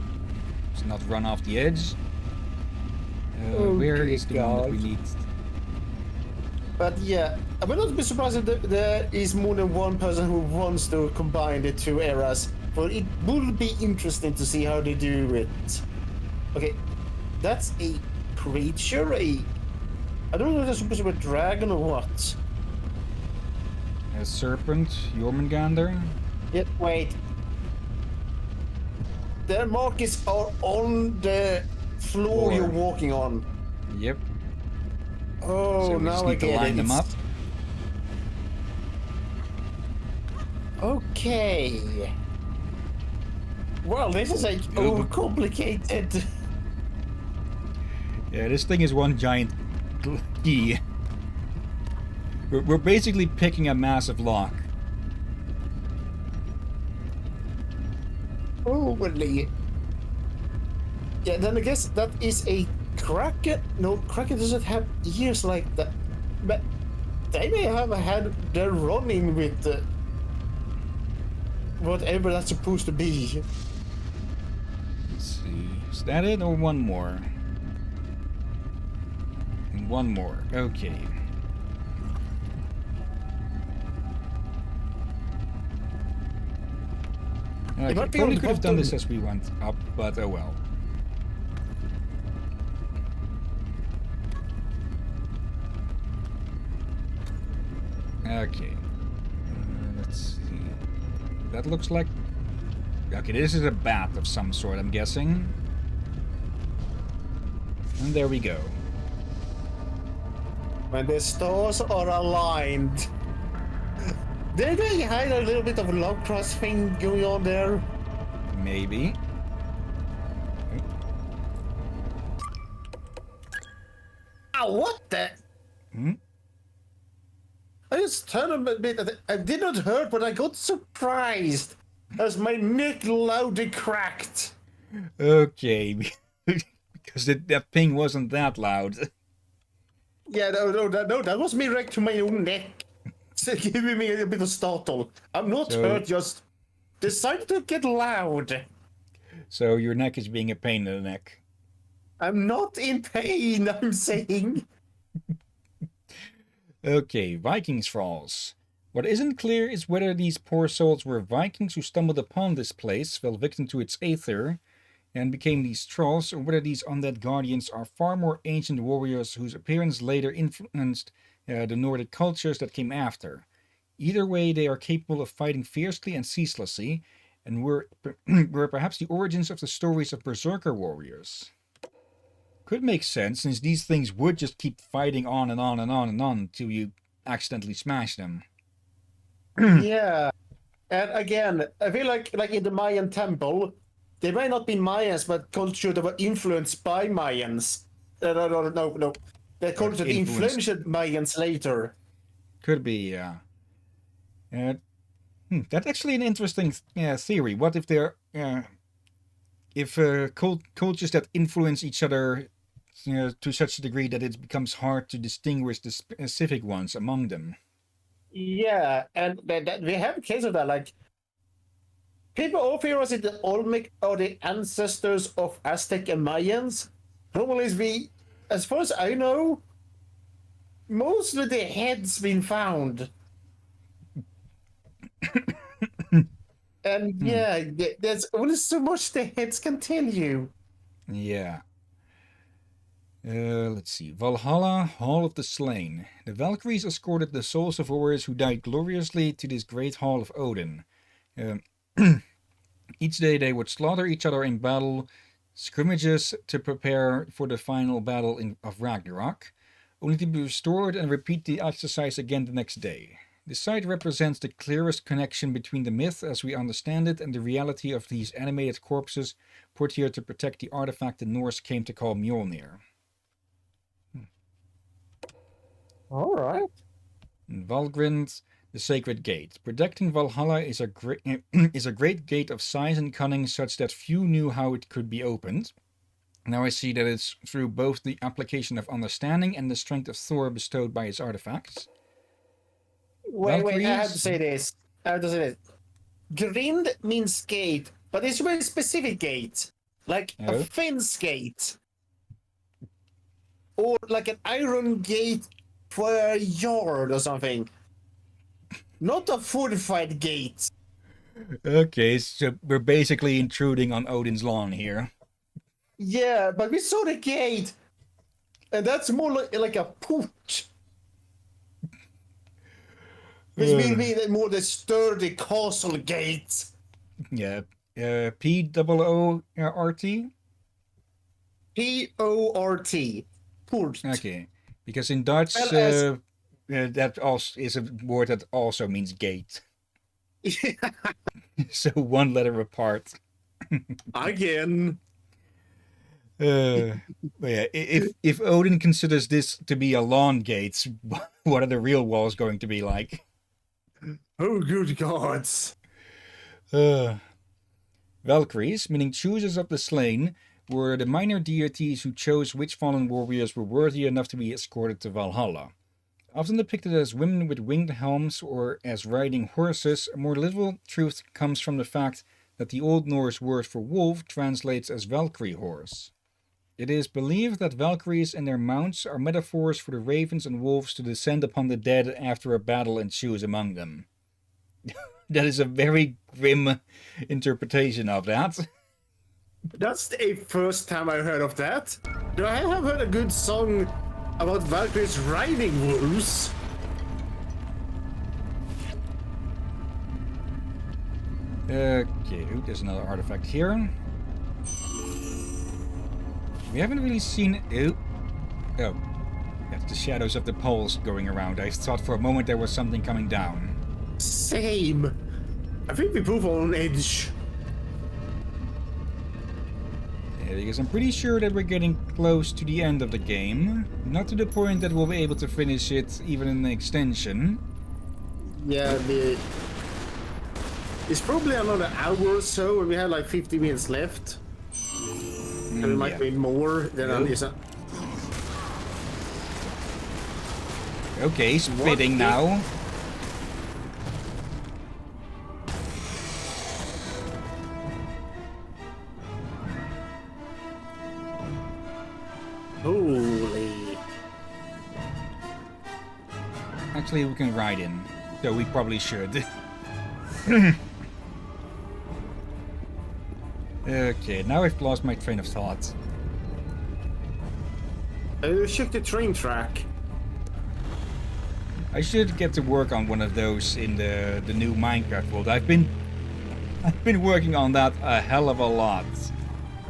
Let's not run off the edge. Where Okay, is the one that we God. need? But yeah, I will not be surprised if there is more than one person who wants to combine the two eras. But it will be interesting to see how they do it. Okay, that's a creature. I don't know if that's supposed to be a dragon or what. A serpent, Jormungandr. Yep, wait. The markers are on the floor Floor. you're walking on. Yep. Oh, So we now just I need to get line it. them up. Okay. Well, this is like overcomplicated. Yeah, this thing is one giant key. We're basically picking a massive lock. Holy. Yeah, then I guess that is a Kraken? No, Kraken doesn't have ears like that. But they may have had their run-in with whatever that's supposed to be. Let's see. Is that it or one more? And one more. Okay. Okay, might be probably on could have done this bottom. as we went up, but oh well. Okay. Let's see. That looks like... Okay, this is a bat of some sort, I'm guessing. And there we go. When the stars are aligned. Did they hide a little bit of a love cross thing going on there? Maybe. Ow, what the? Hmm? I just turned a bit. I did not hurt, but I got surprised as my neck loudly cracked. Okay. Because that ping wasn't that loud. Yeah, no, that was me wrecked to my own neck. So giving me a bit of startle. I'm not So- hurt, just decided to get loud. So your neck is being a pain in the neck. I'm not in pain, I'm saying. Okay, Vikings Falls. What isn't clear is whether these poor souls were Vikings who stumbled upon this place, fell victim to its aether, and became these trolls, or whether these undead guardians are far more ancient warriors whose appearance later influenced the Nordic cultures that came after. Either way, they are capable of fighting fiercely and ceaselessly, and were perhaps the origins of the stories of berserker warriors. Could make sense, since these things would just keep fighting on and on and on and on until you accidentally smash them. Yeah. And again, I feel like in the Mayan temple, they might not be Mayans, but culture that were influenced by Mayans. No. They culture that influenced. influenced Mayans later. Could be, yeah. That's actually an interesting theory. What if they're cultures that influence each other to such a degree that it becomes hard to distinguish the specific ones among them? Yeah, and we have a case of that. Like, people all theorize that the Olmec are the ancestors of Aztec and Mayans. Probably as far as I know, most of the heads been found. And yeah, there's only so much the heads can tell you. Yeah. Let's see. Valhalla, Hall of the Slain. The Valkyries escorted the souls of warriors who died gloriously to this great hall of Odin. Each day they would slaughter each other in battle, scrimmages to prepare for the final battle of Ragnarok, only to be restored and repeat the exercise again the next day. The site represents the clearest connection between the myth as we understand it and the reality of these animated corpses put here to protect the artifact the Norse came to call Mjolnir. All right. And Valgrind, the Sacred Gate. Protecting Valhalla is a great gate of size and cunning such that few knew how it could be opened. Now I see that it's through both the application of understanding and the strength of Thor bestowed by his artifacts. Wait, I have Valkyries? to say this. Grind means gate, but it's a very specific gate. Like Oh. a fence gate. Or like an iron gate for a yard or something. Not a fortified gate. Okay, so we're basically intruding on Odin's lawn here. Yeah, but we saw the gate. And that's more like a put. Which will be more the sturdy castle gate. Yeah. P-O-O-R-T? P-O-R-T. Port. Okay. Because in Dutch, Well, that also is a word that also means gate. So one letter apart. Again. But yeah, if Odin considers this to be a lawn gate, what are the real walls going to be like? Oh, good gods. Valkyries, meaning choosers of the slain, were the minor deities who chose which fallen warriors were worthy enough to be escorted to Valhalla. Often depicted as women with winged helms or as riding horses, a more literal truth comes from the fact that the Old Norse word for wolf translates as Valkyrie horse. It is believed that Valkyries and their mounts are metaphors for the ravens and wolves to descend upon the dead after a battle ensues among them. That is a very grim interpretation of that. That's the first time I heard of that. Do I have heard a good song about Valkyries riding wolves? Okay, there's another artifact here. We haven't really seen... Oh, that's the shadows of the poles going around. I thought for a moment there was something coming down. Same. I think we both are on edge. Yeah, because I'm pretty sure that we're getting close to the end of the game. Not to the point that we'll be able to finish it even in the extension. Yeah, it's probably another hour or so, and we have like 50 minutes left. And it might be more than Okay, splitting now. Holy. Actually, we can ride in, so we probably should. Okay, now I've lost my train of thought. Check the train track. I should get to work on one of those in the new Minecraft world. I've been working on that a hell of a lot.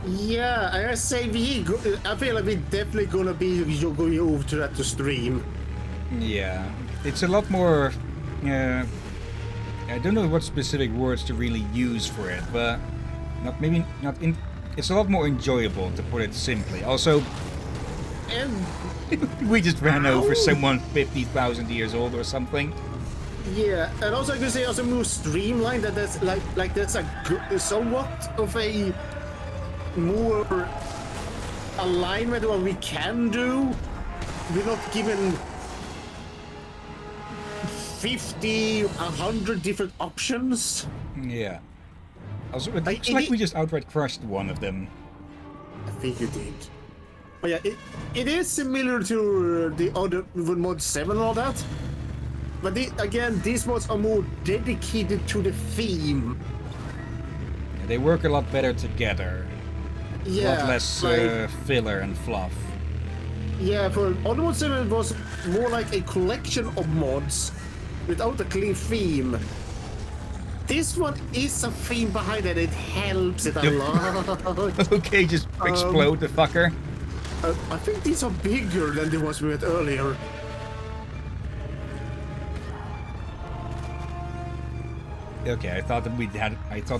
Yeah, I say I feel like we're definitely gonna be going over to that to stream. Yeah, it's a lot more. I don't know what specific words to really use for it, but it's a lot more enjoyable, to put it simply. Also, And we just ran over someone 50,000 years old or something. yeah, and also I could say also more streamlined. That's like that's a somewhat of a more alignment of what we can do. We're not given 50, 100 different options. Yeah. Also, it looks like we just outright crushed one of them. I think you did. But yeah, it is similar to the other mod 7 and all that. But again, these mods are more dedicated to the theme. Yeah, they work a lot better together. Yeah, A lot less filler and fluff. Yeah, for Underworld 7 it was more like a collection of mods without a clear theme. This one is a theme behind it. It helps it a lot. Okay, just explode the fucker. I think these are bigger than the ones we had earlier. Okay, I thought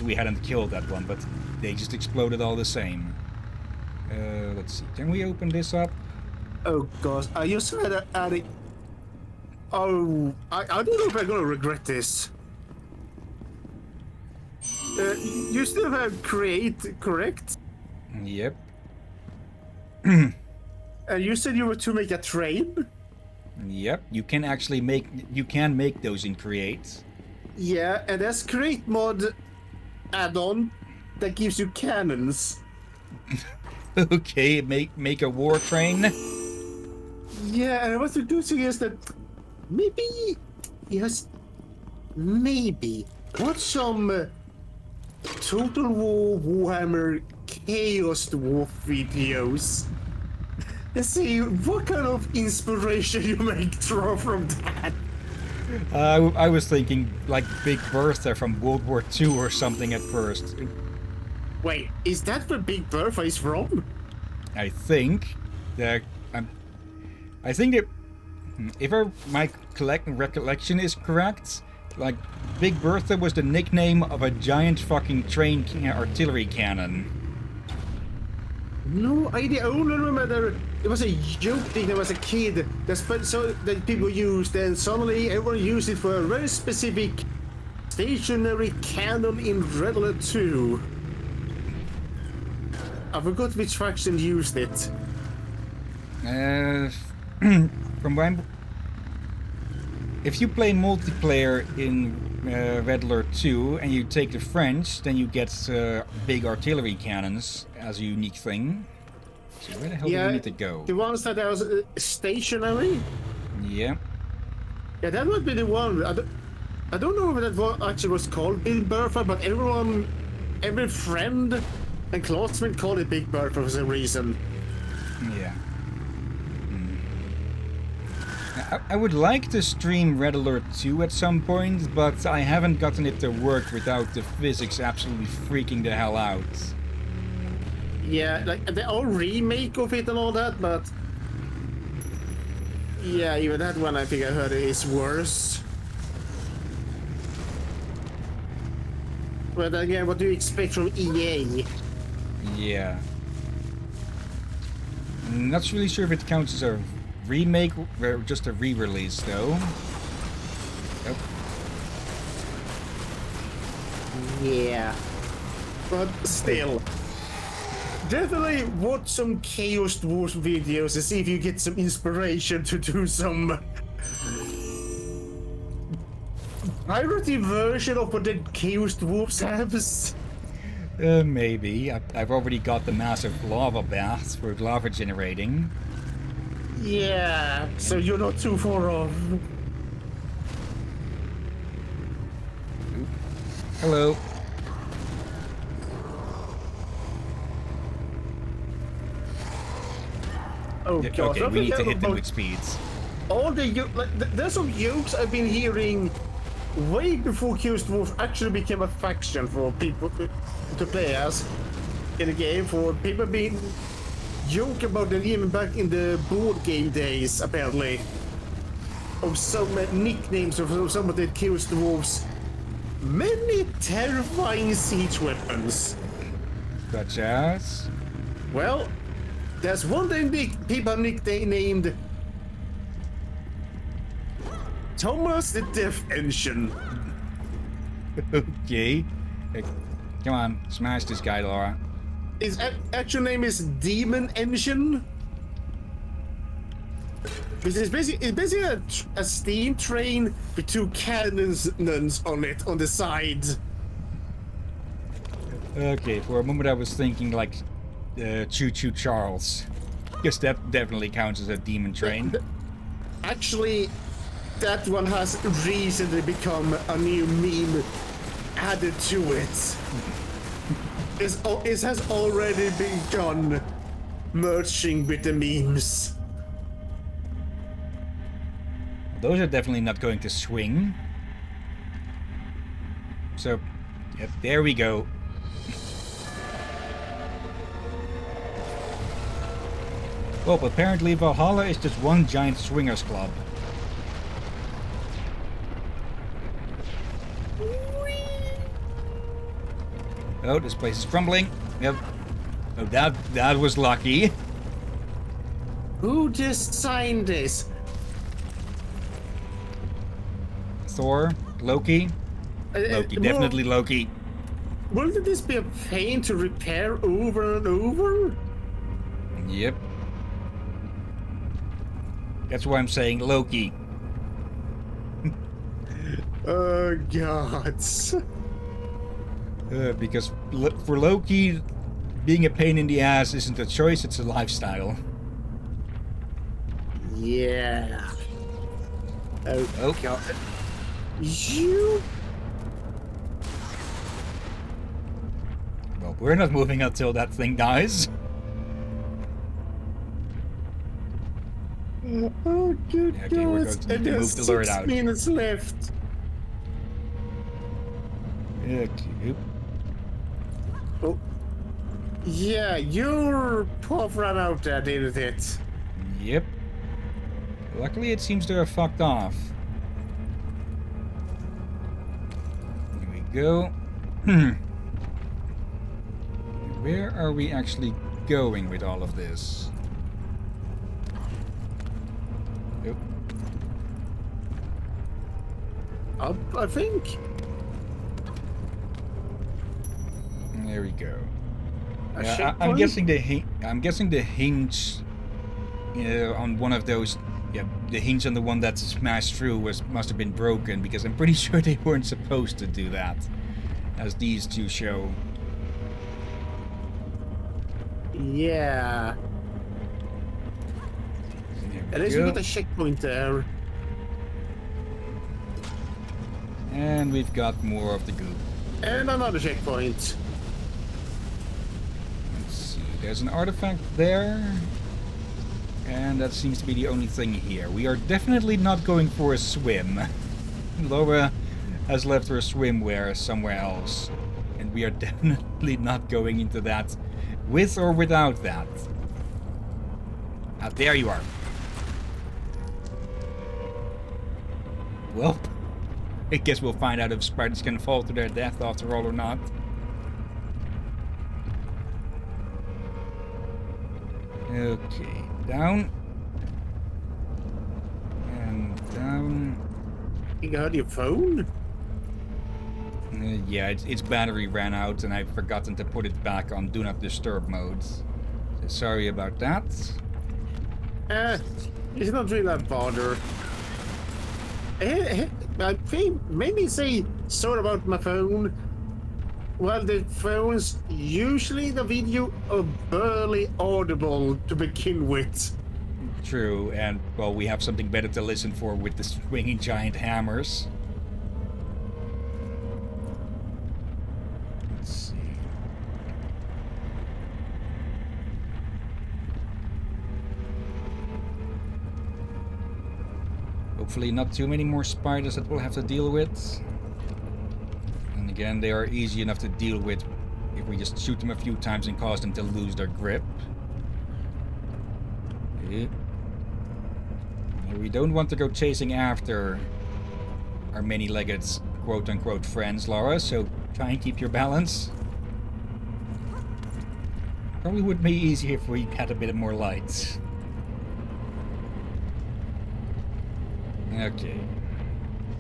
we hadn't killed that one, but they just exploded all the same. Let's see. Can we open this up? Oh gosh, I just had to add it. Oh, I don't know if I'm gonna regret this. You still have create, correct? Yep. And you said you were to make a train? Yep. You can actually make those in Create. Yeah, and there's create mod add-on that gives you cannons. Okay, make a war train. Yeah, and what they're doing is that maybe, yes, maybe watch some Total War Warhammer Chaos Dwarf videos. Let's see what kind of inspiration you may draw from that. I was thinking like Big Bertha from World War II or something at first. Wait, is that where Big Bertha is from? I think that I think that if my recollection is correct, like Big Bertha was the nickname of a giant fucking train artillery cannon. No idea. I only remember it was a joke thing. There was a kid that people used, and suddenly everyone used it for a very specific stationary cannon in Red Alert 2. I forgot which faction used it. From what if you play multiplayer in Red Alert 2 and you take the French, then you get big artillery cannons as a unique thing. So where the hell do we need to go? The ones that are stationary? Yeah. Yeah, that would be the one. I don't know if that one actually was called Big Bertha, but every friend and classmate called it Big Bertha for some reason. Yeah. I would like to stream Red Alert 2 at some point, but I haven't gotten it to work without the physics absolutely freaking the hell out. Yeah, like the old remake of it and all that, but yeah, even that one I think I heard is worse. But again, what do you expect from EA? Yeah. Not really sure if it counts as a remake or just a re-release, though. Oh. Yeah. But still. Definitely watch some Chaos Dwarfs videos and see if you get some inspiration to do some pirated version of what the Chaos Dwarfs has. Maybe. I've already got the massive lava baths for lava generating. Yeah, so you're not too far off. Hello. Oh Yeah, god, okay, we need to hit them with speeds. all the there's some jokes I've been hearing way before Chaos Dwarfs actually became a faction for people to play as in the game. For people being joke about them even back in the board game days, apparently, of some nicknames of some of the Chaos Dwarfs. Many terrifying siege weapons. Such as? Well, there's one thing people nicknamed Thomas the Death Engine. Okay. Hey, come on, smash this guy, Laura. His actual name is Demon Engine. It's basically a steam train with two cannons on it on the side. Okay, for a moment I was thinking like Choo Choo Charles. Because that definitely counts as a demon train. Actually, that one has recently become a new meme added to it. It has already begun merging with the memes. Those are definitely not going to swing. So, yep, there we go. Well, apparently Valhalla is just one giant swingers club. Oh, this place is crumbling. Yep. Oh, that was lucky. Who just signed this? Thor, Loki. Loki, definitely Loki. Wouldn't this be a pain to repair over and over? Yep. That's why I'm saying Loki. Oh god. Because for Loki, being a pain in the ass isn't a choice, it's a lifestyle. Yeah. Oh. God. You? Well, we're not moving until that thing dies. Oh good Okay, god. we're going to need to move the lure out. 6 minutes left. Okay. Oh. Yeah, your path ran out there, didn't it? Yep. Luckily, it seems to have fucked off. Here we go. Where are we actually going with all of this? Yep. Up, I think. There we go. A Yeah, checkpoint? I'm guessing the hinge on one of those. Yeah, the hinge on the one that's smashed through must have been broken because I'm pretty sure they weren't supposed to do that, as these two show. Yeah. There At we least we go. got a checkpoint there. And we've got more of the goop. And another checkpoint. Let's see. There's an artifact there. And that seems to be the only thing here. We are definitely not going for a swim. Laura has left her swimwear somewhere else. And we are definitely not going into that with or without that. Ah, there you are. Well, I guess we'll find out if spiders can fall to their death after all or not. Okay, down. And down. You got your phone? Yeah, its battery ran out and I've forgotten to put it back on Do Not Disturb mode. So sorry about that. It's not really that bother. I think maybe say sort about my phone. Well, the phones usually the video are barely audible to begin with. True, and well, we have something better to listen for with the swinging giant hammers. Let's see. Hopefully not too many more spiders that we'll have to deal with. And again, they are easy enough to deal with if we just shoot them a few times and cause them to lose their grip. Okay. We don't want to go chasing after our many-legged quote-unquote friends, Laura, so try and keep your balance. Probably would be easier if we had a bit more light. Okay.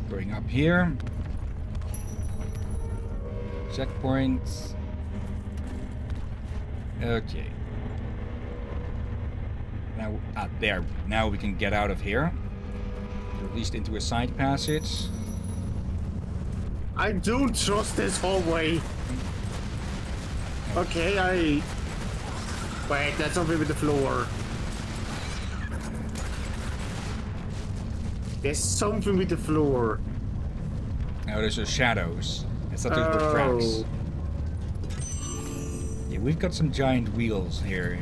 Going up here. Checkpoints. Okay. Now, there. Now we can get out of here. Or at least into a side passage. I don't trust this hallway. Okay, Wait, that's something with the floor. There's something with the floor. Now there's the shadows. I thought those were cracks. Yeah, we've got some giant wheels here.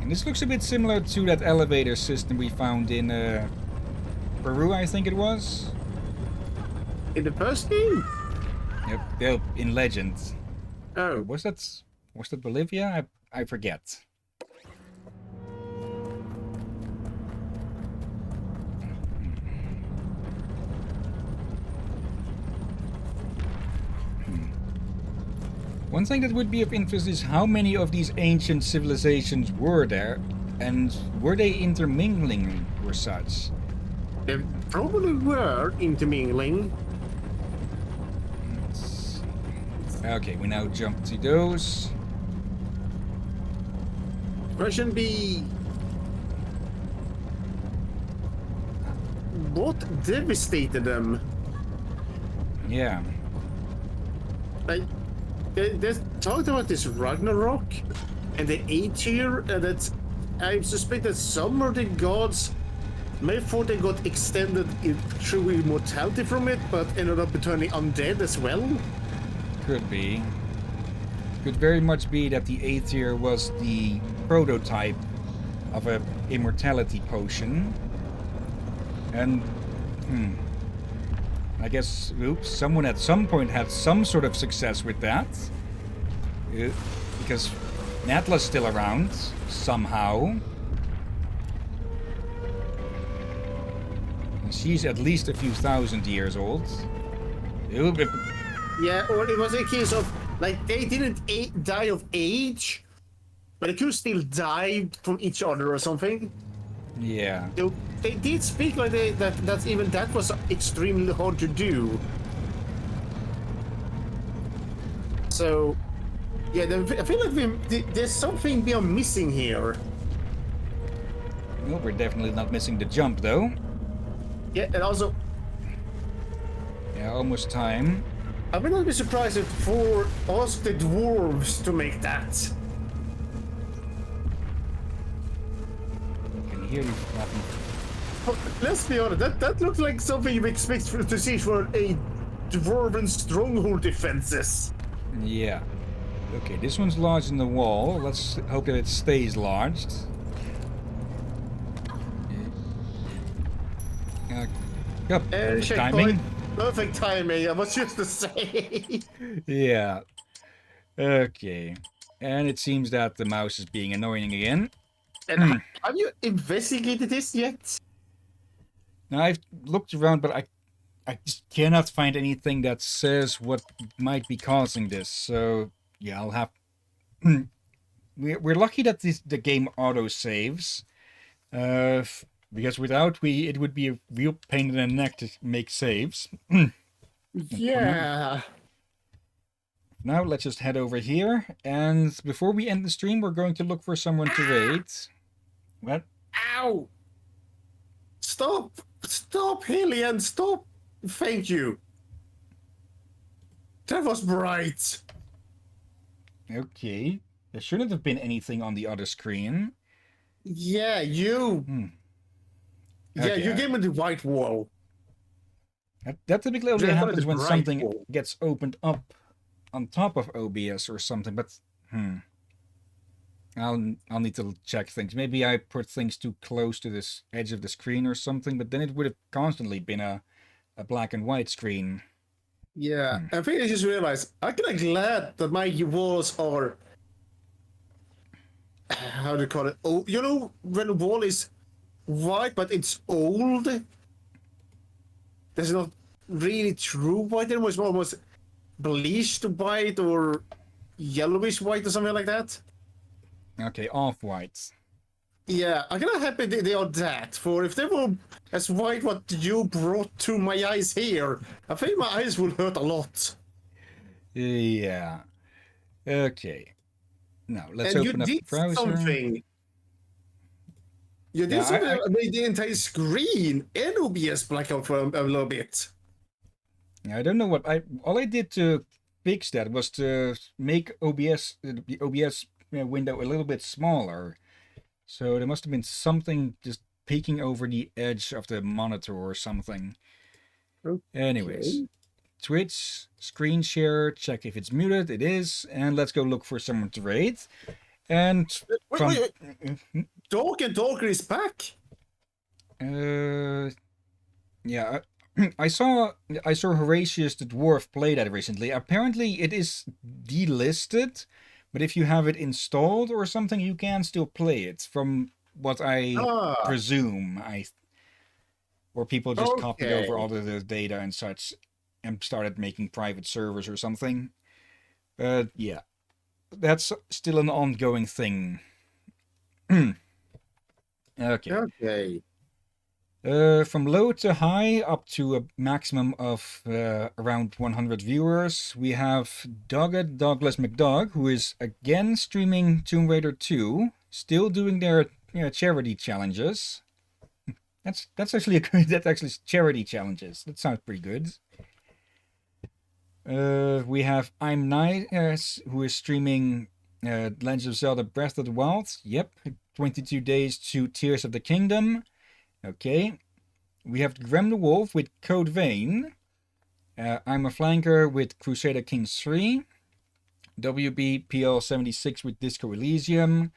And this looks a bit similar to that elevator system we found in Peru, I think it was. In the first game? Yep, in Legend. Oh. Was that Bolivia? I forget. One thing that would be of interest is how many of these ancient civilizations were there, and were they intermingling or such? They probably were intermingling. Okay, we now jump to those. Question B. What devastated them? Yeah. Like, they talked about this Ragnarok and the A-tier, that I suspect that some of the gods may thought they got extended through immortality from it, but ended up turning undead as well. Could be. Could very much be that the A-tier was the prototype of a immortality potion. And, I guess, someone at some point had some sort of success with that. Because Natla's still around, somehow. And she's at least a few thousand years old. Yeah, or it was a case of, like, they didn't die of age, but they could still die from each other or something. Yeah. They did speak like that even that was extremely hard to do. So Yeah, I feel like there's something we are missing here. Well, we're definitely not missing the jump, though. Yeah, and also, Yeah, almost time. I would not be surprised if for us the dwarves to make that. You can hear you flapping. Let's be honest, that looks like something you expect to see for a dwarven stronghold defenses. Yeah. Okay, this one's lodged in the wall. Let's hope that it stays lodged. Yep, perfect timing. Perfect timing, I was just to say. Yeah. Okay. And it seems that the mouse is being annoying again. And have you investigated this yet? Now, I've looked around, but I just cannot find anything that says what might be causing this. So, yeah, I'll have... We're lucky that the game auto-saves. Because without, it would be a real pain in the neck to make saves. Yeah. Now, let's just head over here. And before we end the stream, we're going to look for someone to raid. What? Ow! Stop! Stop, Hillyan! Stop! Thank you. That was bright. Okay. There shouldn't have been anything on the other screen. Yeah, you. Yeah, Okay, you gave me the white wall. That typically only Yeah, happens it's when bright something wall. gets opened up on top of OBS or something, but I'll need to check things. Maybe I put things too close to this edge of the screen or something, but then it would have constantly been a black and white screen. Yeah, I think I just realized I'm kind of glad that my walls are. How do you call it? Oh, you know, when a wall is white but it's old, there's not really true white anymore. It's almost bleached white or yellowish white or something like that. Okay, off-whites. Yeah, I'm kind of happy they are that. For if they were as white what you brought to my eyes here, I think my eyes will hurt a lot. Yeah. Okay. Now, let's And you open up the did browser. something. You did something that made the entire screen and OBS black out for a little bit. I don't know what all I did to fix that was to make the OBS window a little bit smaller. So there must have been something just peeking over the edge of the monitor or something. Okay. Anyways, Twitch, screen share, check if it's muted. It is. And let's go look for someone to raid. And wait. Dog and Dogger is back. Yeah, I saw Horatius the Dwarf play that recently. Apparently it is delisted, but if you have it installed or something, you can still play it. From what I presume, or people just copied over all of the data and such, and started making private servers or something. But yeah, that's still an ongoing thing. Okay. From low to high, up to a maximum of around 100 viewers, we have Dogged Douglas McDog, who is again streaming Tomb Raider 2, still doing their charity challenges. That's actually that's actually charity challenges. That sounds pretty good. We have I'm Nice, who is streaming Legend of Zelda Breath of the Wild. Yep, 22 days to Tears of the Kingdom. Okay. We have Grem the Wolf with Code Vein. I'm a Flanker with Crusader Kings 3. WBPL76 with Disco Elysium.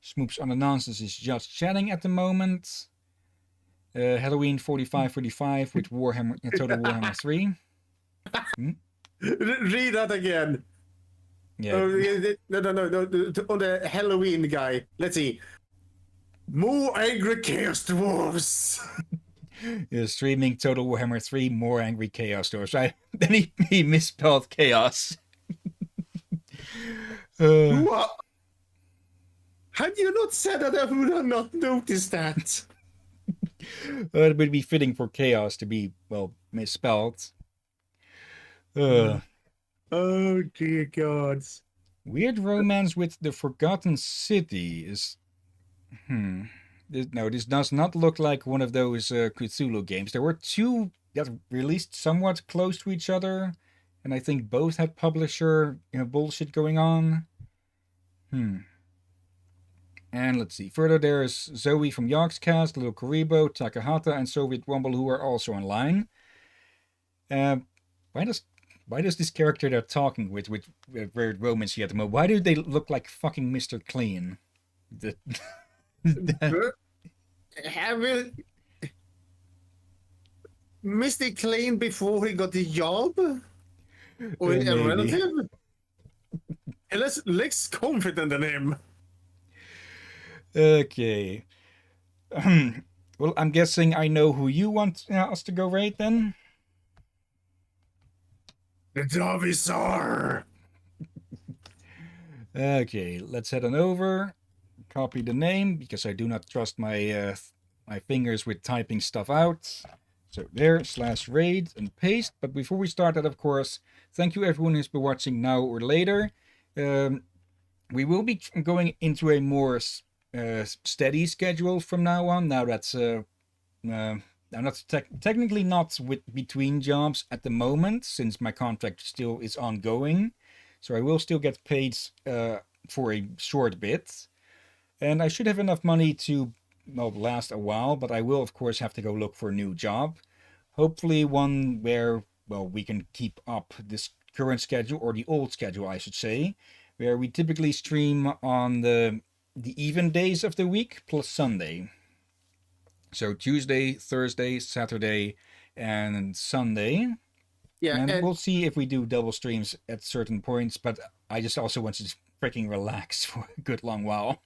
Smoops on the Nonsense is just chatting at the moment. Halloween 4545 with Warhammer, Total Warhammer 3. Read that again. Yeah. No. On the Halloween guy. Let's see. More angry chaos dwarves. Streaming Total Warhammer 3, more angry chaos dwarves. Then he misspelled chaos. Had you not said that, I would have not noticed that. It would be fitting for chaos to be, well, misspelled. Oh dear gods. Weird romance with the Forgotten City is. No, this does not look like one of those Cthulhu games. There were two that released somewhat close to each other, and I think both had publisher bullshit going on. And let's see. Further, there's Zoe from Yogscast, Little Karibo, Takahata, and Soviet Wumble, who are also online. Uh, why does this character they're talking with weird romance here at the moment? Why do they look like fucking Mr. Clean? Have we Mr. Clean before he got the job? Or a Maybe. relative? He looks confident in him. Okay. Well, I'm guessing I know who you want us to go raid then. The Dovisar. Okay, let's head on over. Copy the name because I do not trust my my fingers with typing stuff out. So there, /raid and paste. But before we start that, of course, thank you everyone who's been watching now or later. We will be going into a more steady schedule from now on. Now that's I'm not technically not with between jobs at the moment since my contract still is ongoing. So I will still get paid for a short bit. And I should have enough money to last a while, but I will of course have to go look for a new job. Hopefully one where we can keep up this current schedule, or the old schedule I should say, where we typically stream on the even days of the week plus Sunday. So Tuesday, Thursday, Saturday, and Sunday. Yeah, and we'll see if we do double streams at certain points, but I just also want to freaking relax for a good long while.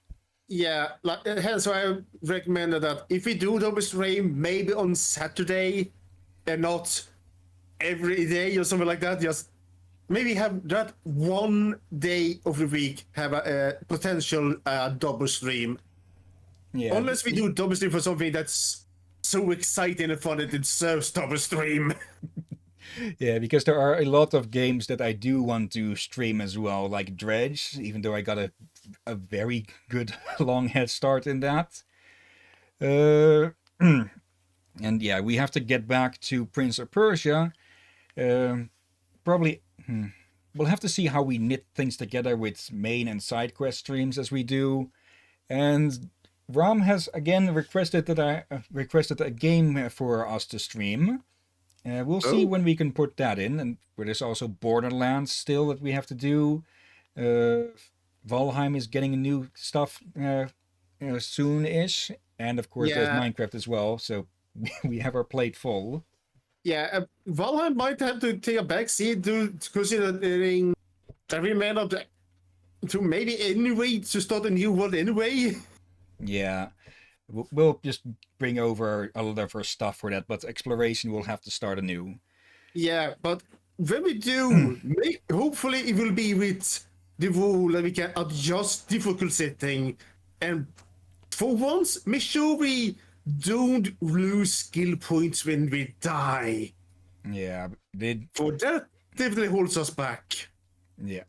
Yeah, hence I recommended that if we do double stream, maybe on Saturday and not every day or something like that. Just maybe have that one day of the week have a potential double stream. Yeah. Unless we do double stream for something that's so exciting and fun that it deserves double stream. Yeah, because there are a lot of games that I do want to stream as well, like Dredge, even though I got a very good long head start in that. And yeah, we have to get back to Prince of Persia. Probably we'll have to see how we knit things together with main and side quest streams as we do. And Ram has again requested that I requested a game for us to stream. We'll see when we can put that in, and there's also Borderlands still that we have to do. Valheim is getting new stuff soon-ish, and of course there's Minecraft as well. So we have our plate full. Yeah, Valheim might have to take a backseat to considering that we may not to maybe anyway to start a new world anyway. Yeah. We'll just bring over a lot of our stuff for that, but exploration will have to start anew. Yeah, but when we do, hopefully it will be with the rule that we can adjust difficult setting, and for once, make sure we don't lose skill points when we die. Yeah, for that definitely holds us back. Yeah.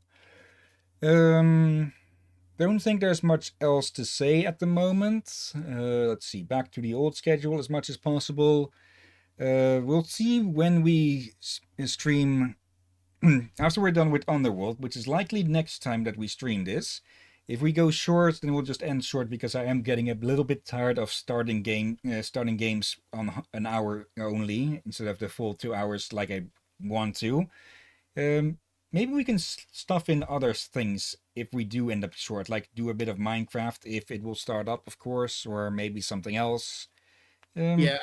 Don't think there's much else to say at the moment. Let's see, back to the old schedule as much as possible. We'll see when we stream after we're done with Underworld, which is likely next time that we stream this. If we go short, then we'll just end short because I am getting a little bit tired of starting games on an hour only instead of the full 2 hours like I want to. Maybe we can stuff in other things if we do end up short, like do a bit of Minecraft if it will start up, of course, or maybe something else. Yeah,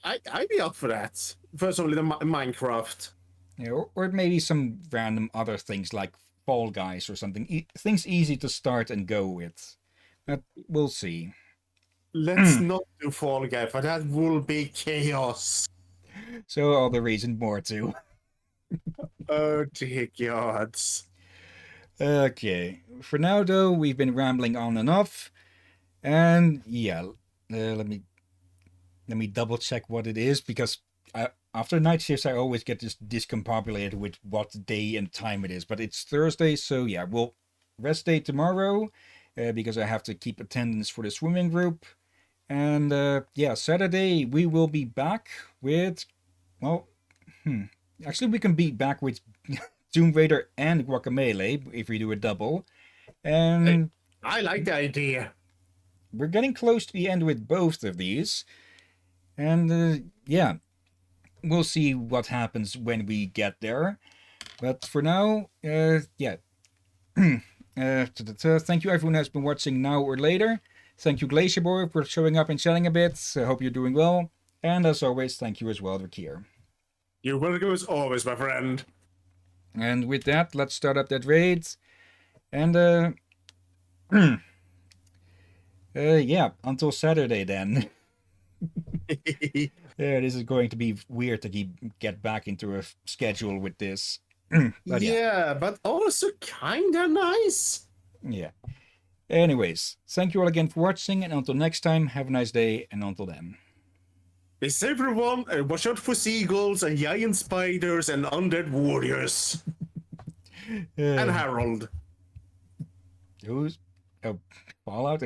I'd be up for that. First of all, the Minecraft. Yeah, or maybe some random other things like Fall Guys or something. Things easy to start and go with. But we'll see. Let's not do Fall Guy, for that will be chaos. So all the reason more to. Oh dear gods. Okay. For now, though, we've been rambling on enough. And yeah, let me double check what it is because after night shifts, I always get just discombobulated with what day and time it is. But it's Thursday, so yeah, we'll rest day tomorrow because I have to keep attendance for the swimming group. And yeah, Saturday we will be back with, well, actually we can be back with Tomb Raider and Guacamelee if we do a double. Hey, And I like the idea. we're getting close to the end with both of these. And yeah, we'll see what happens when we get there. But for now, yeah. Thank you everyone who's been watching now or later. Thank you Glacier Boy for showing up and chatting a bit. I hope you're doing well. And as always, thank you as well, Rakir. You're welcome as always, my friend. And with that, let's start up that raid. And yeah, until Saturday then. Yeah, this is going to be weird to get back into a schedule with this. But Yeah, but also kinda nice. yeah. Anyways, thank you all again for watching, and until next time, have a nice day, and until then. Be safe, everyone, and watch out for seagulls and giant spiders and undead warriors. And Harold. Who's Fallout?